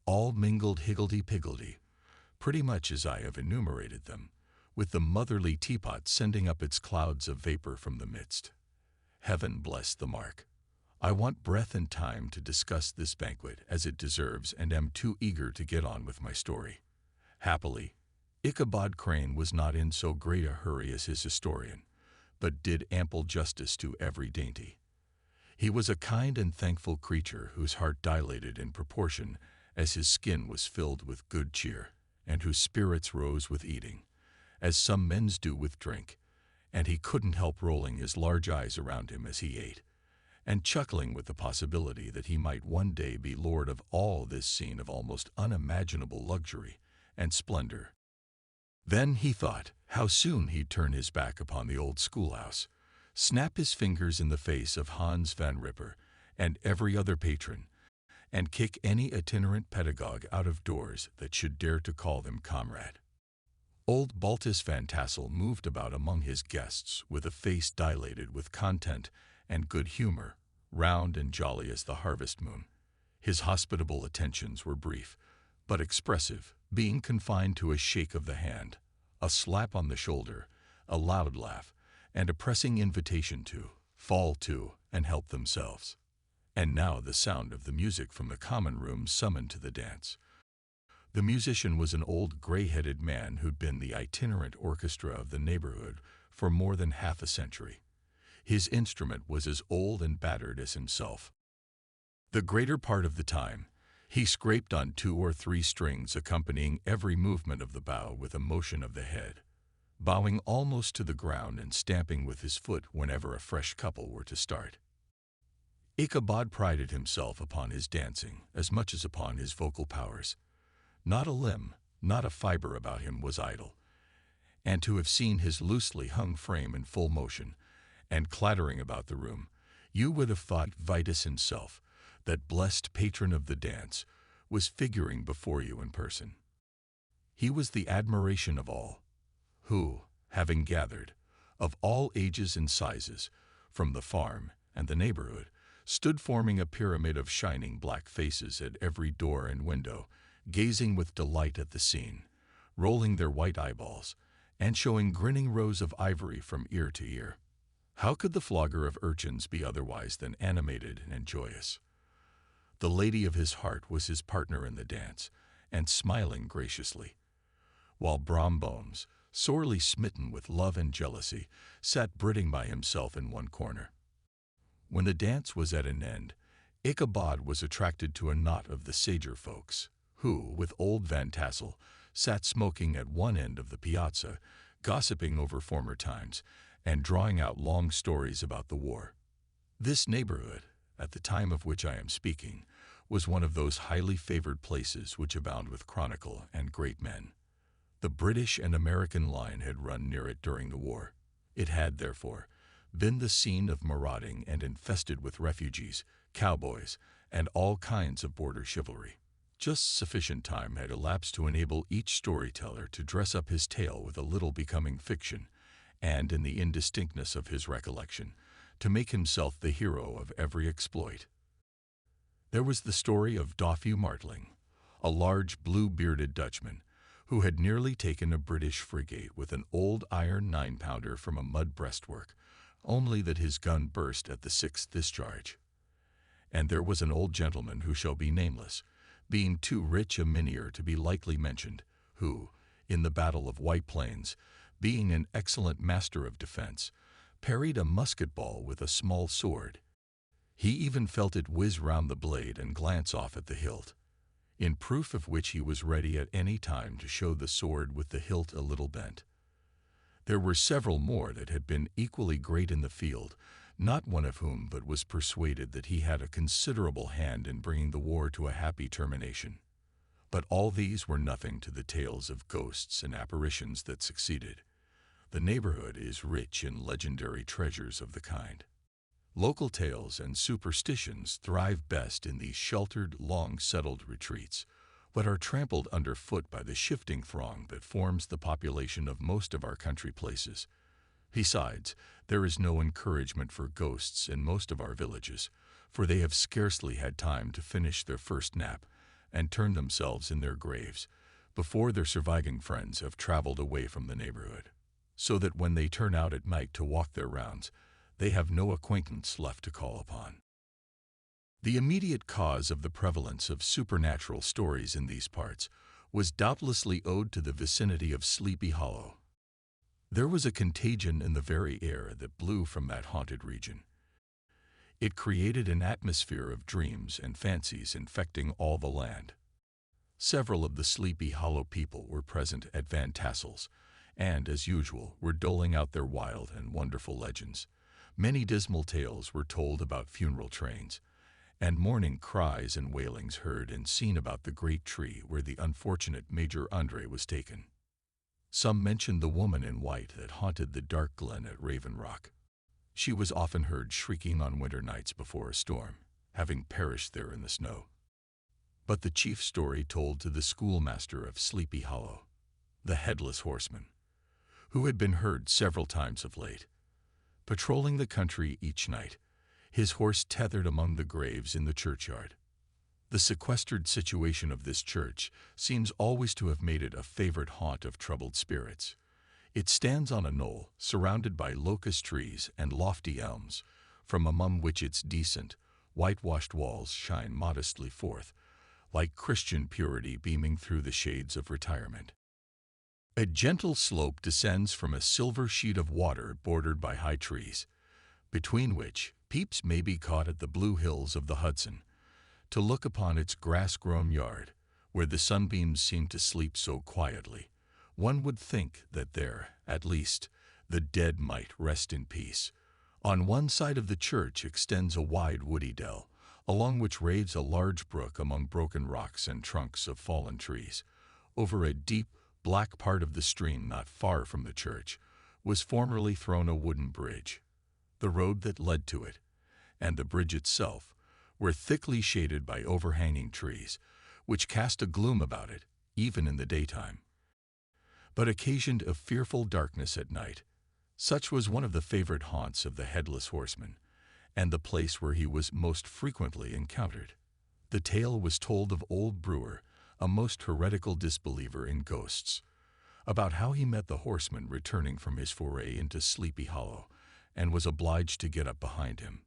all mingled higgledy-piggledy, pretty much as I have enumerated them, with the motherly teapot sending up its clouds of vapor from the midst. Heaven bless the mark. I want breath and time to discuss this banquet as it deserves, and am too eager to get on with my story. Happily, Ichabod Crane was not in so great a hurry as his historian, but did ample justice to every dainty. He was a kind and thankful creature whose heart dilated in proportion as his skin was filled with good cheer, and whose spirits rose with eating, as some men's do with drink, and he couldn't help rolling his large eyes around him as he ate, and chuckling with the possibility that he might one day be lord of all this scene of almost unimaginable luxury and splendor. Then he thought how soon he'd turn his back upon the old schoolhouse, snap his fingers in the face of Hans van Ripper and every other patron, and kick any itinerant pedagogue out of doors that should dare to call them comrade. Old Baltus Van Tassel moved about among his guests with a face dilated with content and good humor, round and jolly as the harvest moon. His hospitable attentions were brief, but expressive, being confined to a shake of the hand, a slap on the shoulder, a loud laugh, and a pressing invitation to fall to and help themselves. And now the sound of the music from the common room summoned to the dance. The musician was an old gray-headed man who'd been the itinerant orchestra of the neighborhood for more than half a century. His instrument was as old and battered as himself. The greater part of the time, he scraped on 2 or 3 strings, accompanying every movement of the bow with a motion of the head, bowing almost to the ground and stamping with his foot whenever a fresh couple were to start. Ichabod prided himself upon his dancing as much as upon his vocal powers. Not a limb, not a fiber about him was idle, and to have seen his loosely hung frame in full motion and clattering about the room, you would have thought Vitus himself, that blessed patron of the dance, was figuring before you in person. He was the admiration of all, who, having gathered, of all ages and sizes, from the farm and the neighborhood, stood forming a pyramid of shining black faces at every door and window, gazing with delight at the scene, rolling their white eyeballs, and showing grinning rows of ivory from ear to ear. How could the flogger of urchins be otherwise than animated and joyous? The lady of his heart was his partner in the dance, and smiling graciously, while Brom, sorely smitten with love and jealousy, sat brooding by himself in one corner. When the dance was at an end, Ichabod was attracted to a knot of the sager folks, who, with old Van Tassel, sat smoking at one end of the piazza, gossiping over former times, and drawing out long stories about the war. This neighborhood, at the time of which I am speaking, was one of those highly favored places which abound with chronicle and great men. The British and American line had run near it during the war. It had, therefore, been the scene of marauding and infested with refugees, cowboys, and all kinds of border chivalry. Just sufficient time had elapsed to enable each storyteller to dress up his tale with a little becoming fiction, and in the indistinctness of his recollection, to make himself the hero of every exploit. There was the story of Dofue Martling, a large blue-bearded Dutchman, who had nearly taken a British frigate with an old iron 9-pounder from a mud breastwork, only that his gun burst at the 6th discharge. And there was an old gentleman who shall be nameless, being too rich a minier to be likely mentioned, who, in the Battle of White Plains, being an excellent master of defense, parried a musket ball with a small sword. He even felt it whiz round the blade and glance off at the hilt, in proof of which he was ready at any time to show the sword with the hilt a little bent. There were several more that had been equally great in the field, not one of whom but was persuaded that he had a considerable hand in bringing the war to a happy termination. But all these were nothing to the tales of ghosts and apparitions that succeeded. The neighborhood is rich in legendary treasures of the kind. Local tales and superstitions thrive best in these sheltered, long-settled retreats, but are trampled underfoot by the shifting throng that forms the population of most of our country places. Besides, there is no encouragement for ghosts in most of our villages, for they have scarcely had time to finish their first nap and turn themselves in their graves before their surviving friends have traveled away from the neighborhood, so that when they turn out at night to walk their rounds, they have no acquaintance left to call upon. The immediate cause of the prevalence of supernatural stories in these parts was doubtlessly owed to the vicinity of Sleepy Hollow. There was a contagion in the very air that blew from that haunted region. It created an atmosphere of dreams and fancies infecting all the land. Several of the Sleepy Hollow people were present at Van Tassel's, and, as usual, were doling out their wild and wonderful legends. Many dismal tales were told about funeral trains, and mourning cries and wailings heard and seen about the great tree where the unfortunate Major Andre was taken. Some mentioned the woman in white that haunted the dark glen at Raven Rock. She was often heard shrieking on winter nights before a storm, having perished there in the snow. But the chief story told to the schoolmaster of Sleepy Hollow, the headless horseman, who had been heard several times of late, patrolling the country each night, his horse tethered among the graves in the churchyard. The sequestered situation of this church seems always to have made it a favorite haunt of troubled spirits. It stands on a knoll, surrounded by locust trees and lofty elms, from among which its decent, whitewashed walls shine modestly forth, like Christian purity beaming through the shades of retirement. A gentle slope descends from a silver sheet of water bordered by high trees, between which peeps may be caught at the blue hills of the Hudson, to look upon its grass-grown yard, where the sunbeams seem to sleep so quietly. One would think that there, at least, the dead might rest in peace. On one side of the church extends a wide woody dell, along which raves a large brook among broken rocks and trunks of fallen trees. Over a deep, black part of the stream not far from the church was formerly thrown a wooden bridge. The road that led to it, and the bridge itself, were thickly shaded by overhanging trees, which cast a gloom about it, even in the daytime, but occasioned a fearful darkness at night. Such was one of the favorite haunts of the headless horseman, and the place where he was most frequently encountered. The tale was told of old Brewer, a most heretical disbeliever in ghosts, about how he met the horseman returning from his foray into Sleepy Hollow, and was obliged to get up behind him.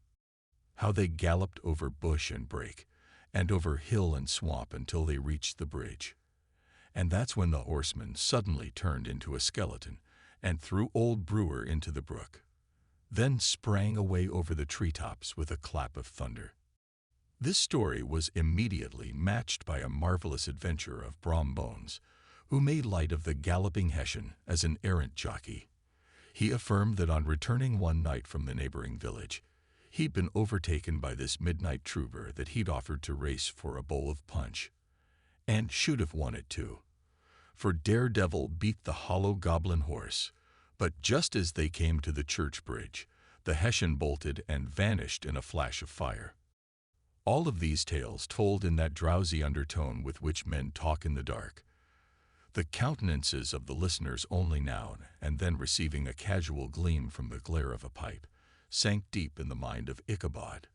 How they galloped over bush and brake, and over hill and swamp until they reached the bridge. And that's when the horseman suddenly turned into a skeleton, and threw old Brewer into the brook, then sprang away over the treetops with a clap of thunder. This story was immediately matched by a marvelous adventure of Brom Bones, who made light of the galloping Hessian as an errant jockey. He affirmed that on returning one night from the neighboring village, he'd been overtaken by this midnight trooper that he'd offered to race for a bowl of punch, and should have won it too, for Daredevil beat the hollow goblin horse. But just as they came to the church bridge, the Hessian bolted and vanished in a flash of fire. All of these tales told in that drowsy undertone with which men talk in the dark, the countenances of the listeners only now and then receiving a casual gleam from the glare of a pipe, sank deep in the mind of Ichabod.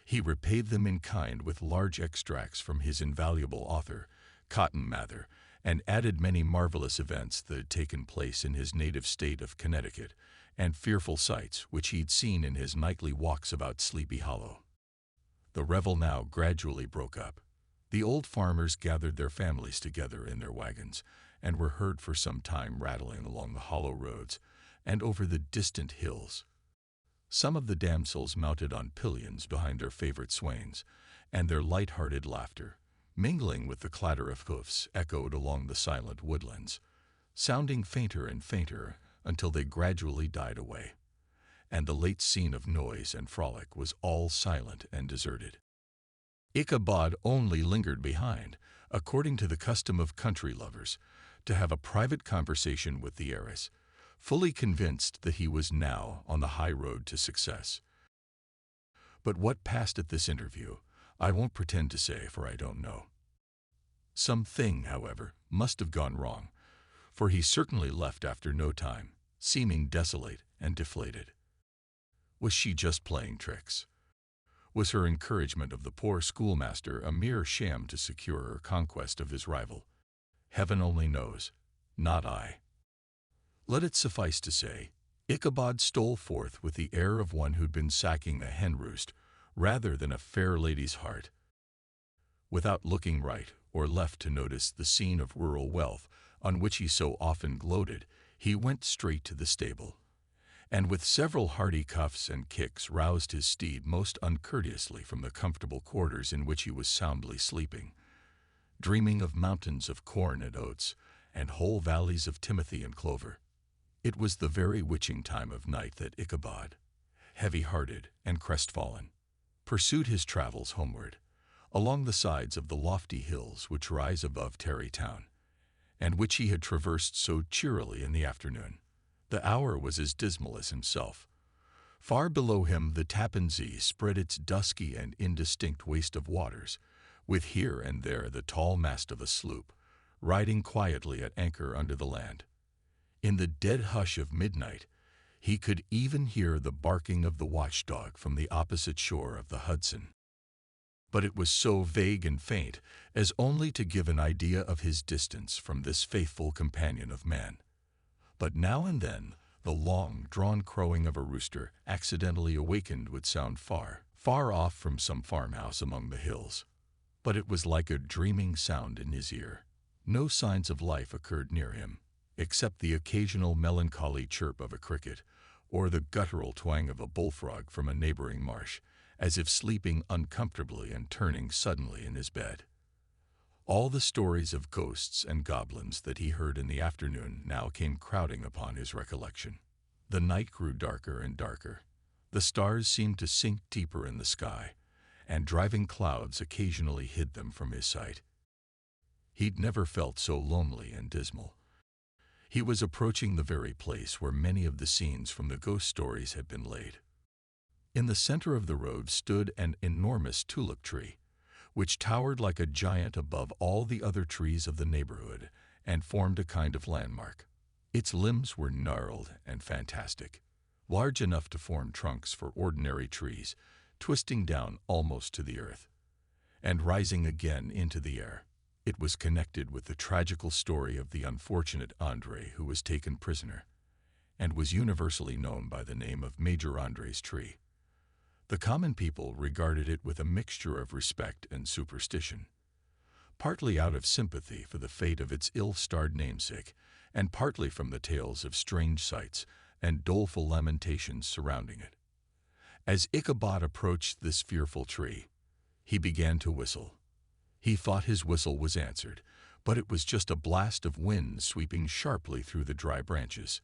He repaid them in kind with large extracts from his invaluable author, Cotton Mather, and added many marvelous events that had taken place in his native state of Connecticut, and fearful sights which he'd seen in his nightly walks about Sleepy Hollow. The revel now gradually broke up. The old farmers gathered their families together in their wagons, and were heard for some time rattling along the hollow roads and over the distant hills. Some of the damsels mounted on pillions behind their favorite swains, and their light-hearted laughter, mingling with the clatter of hoofs, echoed along the silent woodlands, sounding fainter and fainter until they gradually died away, and the late scene of noise and frolic was all silent and deserted. Ichabod only lingered behind, according to the custom of country lovers, to have a private conversation with the heiress, fully convinced that he was now on the high road to success. But what passed at this interview, I won't pretend to say, for I don't know. Something, however, must have gone wrong, for he certainly left after no time, seeming desolate and deflated. Was she just playing tricks? Was her encouragement of the poor schoolmaster a mere sham to secure her conquest of his rival? Heaven only knows, not I. Let it suffice to say, Ichabod stole forth with the air of one who'd been sacking a hen roost rather than a fair lady's heart. Without looking right or left to notice the scene of rural wealth on which he so often gloated, he went straight to the stable, and with several hearty cuffs and kicks roused his steed most uncourteously from the comfortable quarters in which he was soundly sleeping, dreaming of mountains of corn and oats, and whole valleys of timothy and clover. It was the very witching time of night that Ichabod, heavy-hearted and crestfallen, pursued his travels homeward, along the sides of the lofty hills which rise above Tarrytown, and which he had traversed so cheerily in the afternoon. The hour was as dismal as himself. Far below him the Tappan Zee spread its dusky and indistinct waste of waters, with here and there the tall mast of a sloop, riding quietly at anchor under the land. In the dead hush of midnight, he could even hear the barking of the watchdog from the opposite shore of the Hudson. But it was so vague and faint as only to give an idea of his distance from this faithful companion of man. But now and then the long-drawn crowing of a rooster accidentally awakened would sound far, far off from some farmhouse among the hills. But it was like a dreaming sound in his ear. No signs of life occurred near him, except the occasional melancholy chirp of a cricket, or the guttural twang of a bullfrog from a neighboring marsh, as if sleeping uncomfortably and turning suddenly in his bed. All the stories of ghosts and goblins that he heard in the afternoon now came crowding upon his recollection. The night grew darker and darker. The stars seemed to sink deeper in the sky, and driving clouds occasionally hid them from his sight. He'd never felt so lonely and dismal. He was approaching the very place where many of the scenes from the ghost stories had been laid. In the center of the road stood an enormous tulip tree, which towered like a giant above all the other trees of the neighborhood and formed a kind of landmark. Its limbs were gnarled and fantastic, large enough to form trunks for ordinary trees, twisting down almost to the earth, and rising again into the air. It was connected with the tragical story of the unfortunate Andre who was taken prisoner, and was universally known by the name of Major Andre's tree. The common people regarded it with a mixture of respect and superstition, partly out of sympathy for the fate of its ill-starred namesake, and partly from the tales of strange sights and doleful lamentations surrounding it. As Ichabod approached this fearful tree, he began to whistle. He thought his whistle was answered, but it was just a blast of wind sweeping sharply through the dry branches.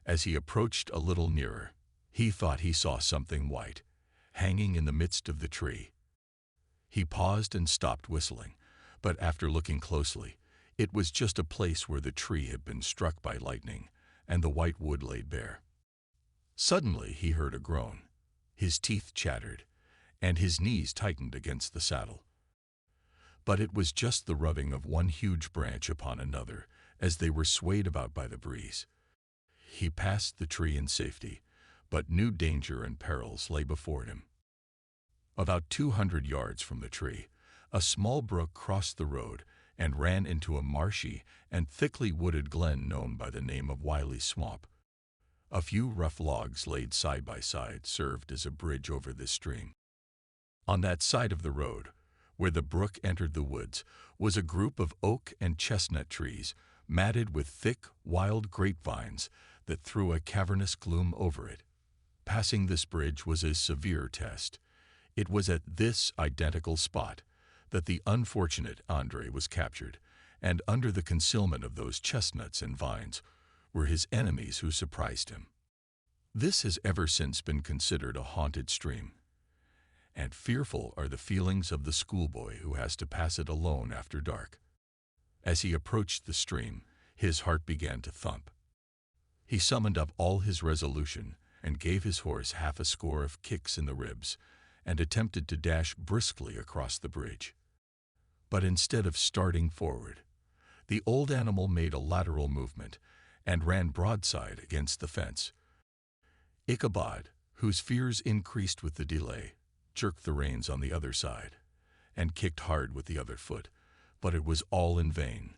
As he approached a little nearer, he thought he saw something white, hanging in the midst of the tree. He paused and stopped whistling, but after looking closely, it was just a place where the tree had been struck by lightning, and the white wood laid bare. Suddenly he heard a groan. His teeth chattered, and his knees tightened against the saddle. But it was just the rubbing of one huge branch upon another as they were swayed about by the breeze. He passed the tree in safety, but new danger and perils lay before him. About 200 yards from the tree, a small brook crossed the road and ran into a marshy and thickly wooded glen known by the name of Wiley's Swamp. A few rough logs laid side by side served as a bridge over this stream. On that side of the road, where the brook entered the woods, was a group of oak and chestnut trees, matted with thick, wild grapevines that threw a cavernous gloom over it. Passing this bridge was a severe test. It was at this identical spot that the unfortunate Andre was captured, and under the concealment of those chestnuts and vines were his enemies who surprised him. This has ever since been considered a haunted stream, and fearful are the feelings of the schoolboy who has to pass it alone after dark. As he approached the stream, his heart began to thump. He summoned up all his resolution and gave his horse half a score of kicks in the ribs, and attempted to dash briskly across the bridge. But instead of starting forward, the old animal made a lateral movement and ran broadside against the fence. Ichabod, whose fears increased with the delay, jerked the reins on the other side and kicked hard with the other foot, but it was all in vain.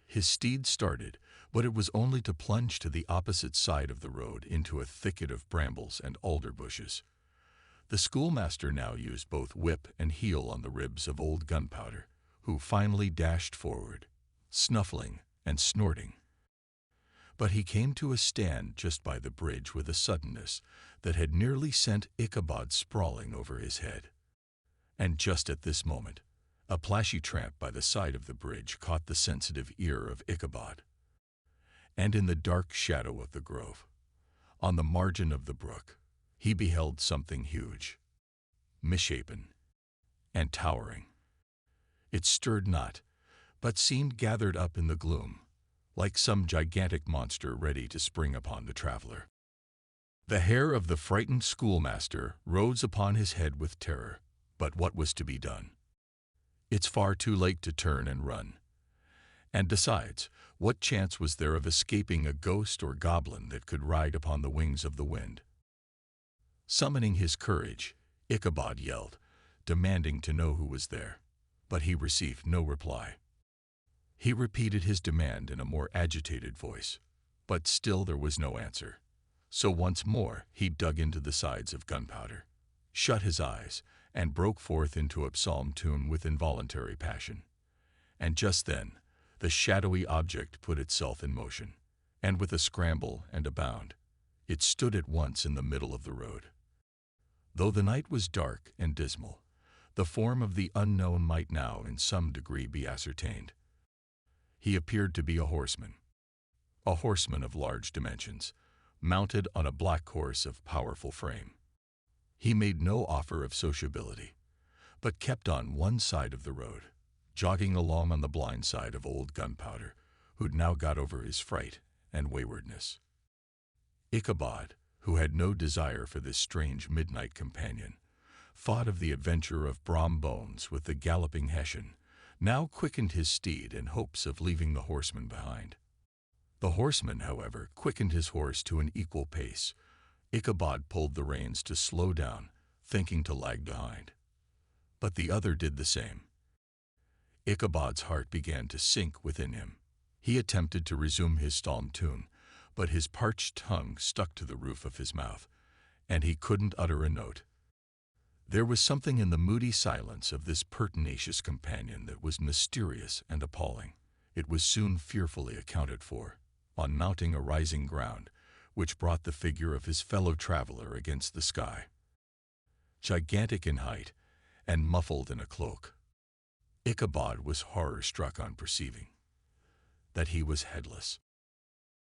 His steed started, but it was only to plunge to the opposite side of the road into a thicket of brambles and alder bushes. The schoolmaster now used both whip and heel on the ribs of old Gunpowder, who finally dashed forward, snuffling and snorting. But he came to a stand just by the bridge with a suddenness that had nearly sent Ichabod sprawling over his head. And just at this moment, a plashy tramp by the side of the bridge caught the sensitive ear of Ichabod. And in the dark shadow of the grove, on the margin of the brook, he beheld something huge, misshapen, and towering. It stirred not, but seemed gathered up in the gloom, like some gigantic monster ready to spring upon the traveler. The hair of the frightened schoolmaster rose upon his head with terror, but what was to be done? It's far too late to turn and run. And besides, what chance was there of escaping a ghost or goblin that could ride upon the wings of the wind? Summoning his courage, Ichabod yelled, demanding to know who was there, but he received no reply. He repeated his demand in a more agitated voice, but still there was no answer. So once more he dug into the sides of Gunpowder, shut his eyes, and broke forth into a psalm tune with involuntary passion. And just then, the shadowy object put itself in motion, and with a scramble and a bound, it stood at once in the middle of the road. Though the night was dark and dismal, the form of the unknown might now in some degree be ascertained. He appeared to be a horseman of large dimensions, mounted on a black horse of powerful frame. He made no offer of sociability, but kept on one side of the road, jogging along on the blind side of old Gunpowder, who'd now got over his fright and waywardness. Ichabod, who had no desire for this strange midnight companion, thought of the adventure of Brom Bones with the galloping Hessian, now quickened his steed in hopes of leaving the horseman behind. The horseman, however, quickened his horse to an equal pace. Ichabod pulled the reins to slow down, thinking to lag behind. But the other did the same. Ichabod's heart began to sink within him. He attempted to resume his psalm tune, but his parched tongue stuck to the roof of his mouth, and he couldn't utter a note. There was something in the moody silence of this pertinacious companion that was mysterious and appalling. It was soon fearfully accounted for, on mounting a rising ground, which brought the figure of his fellow traveler against the sky. Gigantic in height, and muffled in a cloak, Ichabod was horror-struck on perceiving that he was headless.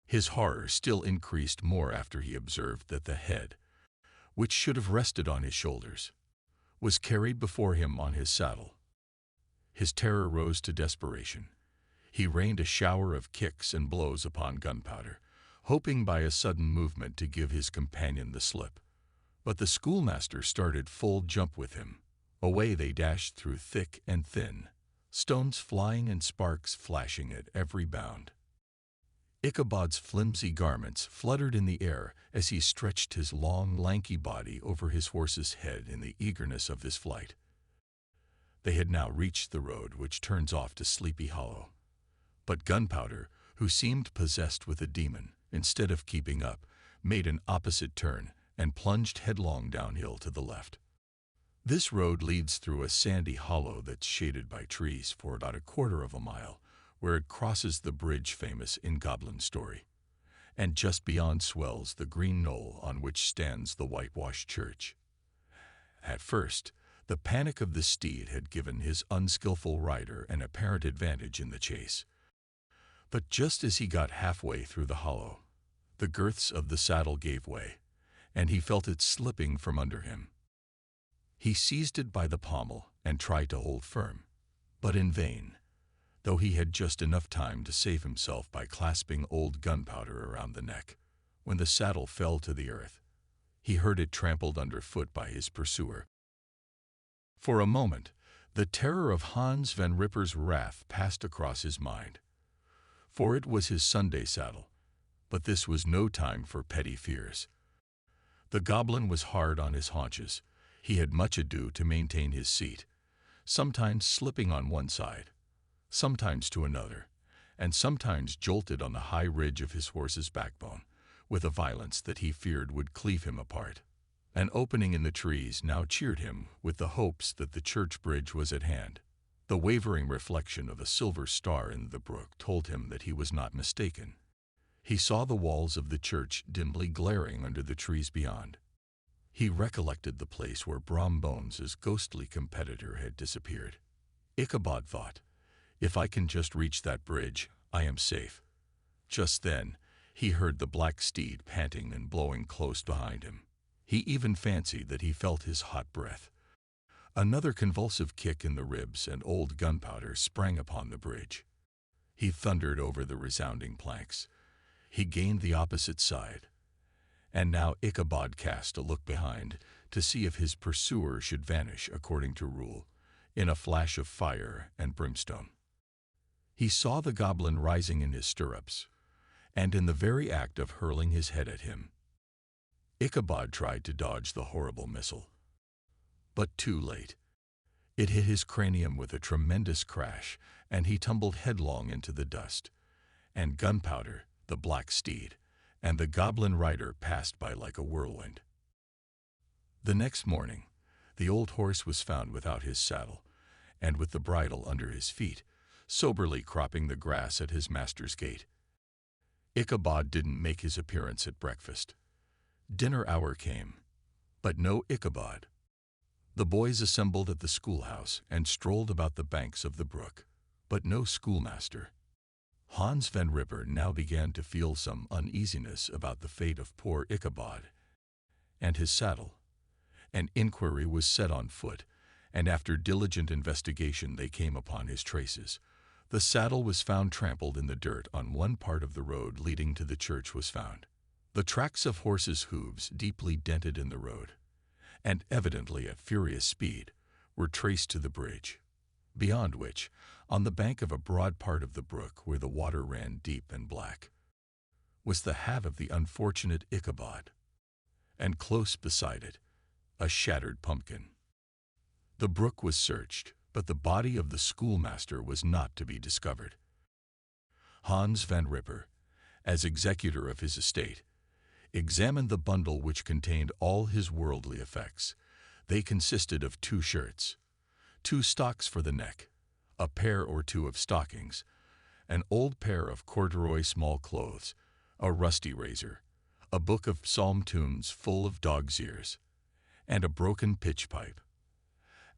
His horror still increased more after he observed that the head, which should have rested on his shoulders, was carried before him on his saddle. His terror rose to desperation. He rained a shower of kicks and blows upon Gunpowder, hoping by a sudden movement to give his companion the slip. But the schoolmaster started full jump with him. Away they dashed through thick and thin, stones flying and sparks flashing at every bound. Ichabod's flimsy garments fluttered in the air as he stretched his long, lanky body over his horse's head in the eagerness of his flight. They had now reached the road which turns off to Sleepy Hollow. But Gunpowder, who seemed possessed with a demon, instead of keeping up, made an opposite turn and plunged headlong downhill to the left. This road leads through a sandy hollow that's shaded by trees for about a quarter of a mile, where it crosses the bridge famous in Goblin story, and just beyond swells the green knoll on which stands the whitewashed church. At first, the panic of the steed had given his unskillful rider an apparent advantage in the chase. But just as he got halfway through the hollow, the girths of the saddle gave way, and he felt it slipping from under him. He seized it by the pommel and tried to hold firm, but in vain, though he had just enough time to save himself by clasping old Gunpowder around the neck. When the saddle fell to the earth, he heard it trampled underfoot by his pursuer. For a moment, the terror of Hans Van Ripper's wrath passed across his mind, for it was his Sunday saddle, but this was no time for petty fears. The goblin was hard on his haunches. He had much ado to maintain his seat, sometimes slipping on one side, sometimes to another, and sometimes jolted on the high ridge of his horse's backbone, with a violence that he feared would cleave him apart. An opening in the trees now cheered him with the hopes that the church bridge was at hand. The wavering reflection of a silver star in the brook told him that he was not mistaken. He saw the walls of the church dimly glaring under the trees beyond. He recollected the place where Brom Bones' ghostly competitor had disappeared. Ichabod thought, "If I can just reach that bridge, I am safe." Just then, he heard the black steed panting and blowing close behind him. He even fancied that he felt his hot breath. Another convulsive kick in the ribs, and old Gunpowder sprang upon the bridge. He thundered over the resounding planks. He gained the opposite side, and now Ichabod cast a look behind to see if his pursuer should vanish according to rule, in a flash of fire and brimstone. He saw the goblin rising in his stirrups, and in the very act of hurling his head at him. Ichabod tried to dodge the horrible missile, but too late. It hit his cranium with a tremendous crash, and he tumbled headlong into the dust, and Gunpowder, the black steed, and the goblin rider passed by like a whirlwind. The next morning, the old horse was found without his saddle, and with the bridle under his feet, soberly cropping the grass at his master's gate. Ichabod didn't make his appearance at breakfast. Dinner hour came, but no Ichabod. The boys assembled at the schoolhouse and strolled about the banks of the brook, but no schoolmaster. Hans Van Ripper now began to feel some uneasiness about the fate of poor Ichabod and his saddle. An inquiry was set on foot, and after diligent investigation they came upon his traces. The saddle was found trampled in the dirt on one part of the road leading to the church was found. The tracks of horses' hooves, deeply dented in the road, and evidently at furious speed, were traced to the bridge, beyond which, on the bank of a broad part of the brook where the water ran deep and black, was the hat of the unfortunate Ichabod, and close beside it, a shattered pumpkin. The brook was searched, but the body of the schoolmaster was not to be discovered. Hans van Ripper, as executor of his estate, examined the bundle which contained all his worldly effects. They consisted of 2 shirts, 2 stocks for the neck, a pair or 2 of stockings, an old pair of corduroy small clothes, a rusty razor, a book of psalm tunes full of dog's ears, and a broken pitch pipe.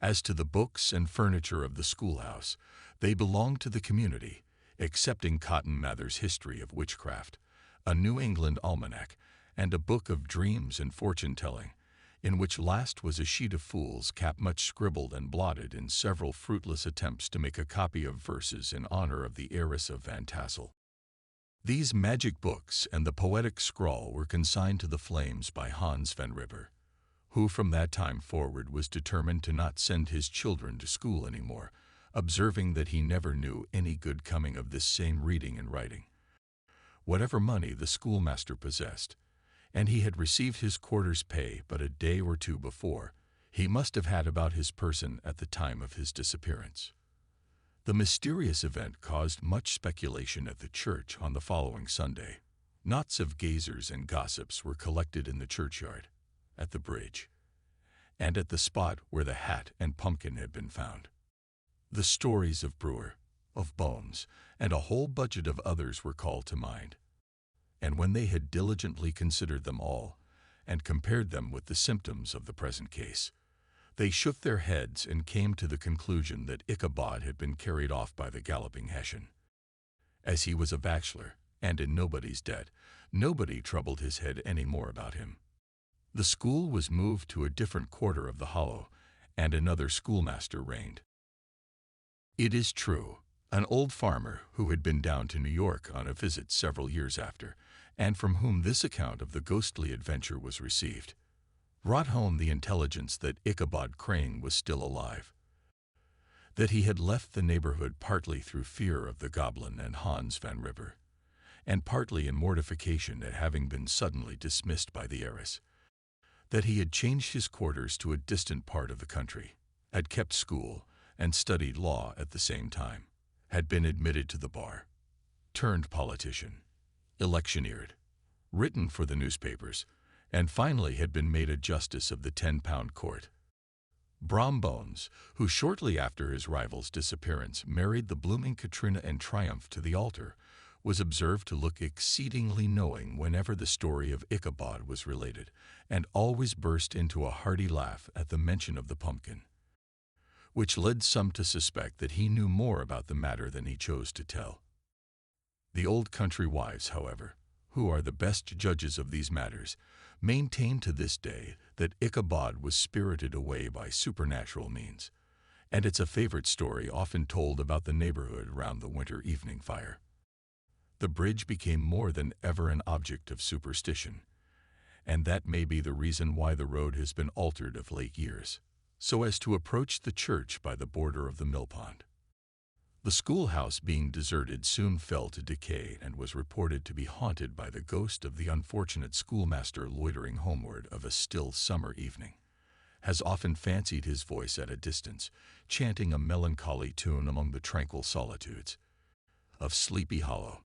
As to the books and furniture of the schoolhouse, they belonged to the community, excepting Cotton Mather's History of Witchcraft, a New England almanac, and a book of dreams and fortune-telling, in which last was a sheet of fool's cap much scribbled and blotted in several fruitless attempts to make a copy of verses in honor of the heiress of Van Tassel. These magic books and the poetic scrawl were consigned to the flames by Hans van Ripper, who from that time forward was determined to not send his children to school any more, observing that he never knew any good coming of this same reading and writing. Whatever money the schoolmaster possessed, and he had received his quarter's pay but a day or 2 before, he must have had about his person at the time of his disappearance. The mysterious event caused much speculation at the church on the following Sunday. Knots of gazers and gossips were collected in the churchyard, at the bridge, and at the spot where the hat and pumpkin had been found. The stories of Brewer, of Bones, and a whole budget of others were called to mind. And when they had diligently considered them all, and compared them with the symptoms of the present case, they shook their heads and came to the conclusion that Ichabod had been carried off by the galloping Hessian. As he was a bachelor, and in nobody's debt, nobody troubled his head any more about him. The school was moved to a different quarter of the hollow, and another schoolmaster reigned. It is true, an old farmer who had been down to New York on a visit several years after, and from whom this account of the ghostly adventure was received, brought home the intelligence that Ichabod Crane was still alive, that he had left the neighborhood partly through fear of the goblin and Hans van Ripper, and partly in mortification at having been suddenly dismissed by the heiress, that he had changed his quarters to a distant part of the country, had kept school, and studied law at the same time, had been admitted to the bar, turned politician, electioneered, written for the newspapers, and finally had been made a justice of the 10-pound court. Brom Bones, who shortly after his rival's disappearance married the blooming Katrina and triumphed to the altar, was observed to look exceedingly knowing whenever the story of Ichabod was related, and always burst into a hearty laugh at the mention of the pumpkin, which led some to suspect that he knew more about the matter than he chose to tell. The old country wives, however, who are the best judges of these matters, maintain to this day that Ichabod was spirited away by supernatural means, and it's a favorite story often told about the neighborhood round the winter evening fire. The bridge became more than ever an object of superstition, and that may be the reason why the road has been altered of late years, so as to approach the church by the border of the millpond. The schoolhouse being deserted soon fell to decay and was reported to be haunted by the ghost of the unfortunate schoolmaster loitering homeward of a still summer evening, has often fancied his voice at a distance, chanting a melancholy tune among the tranquil solitudes of Sleepy Hollow.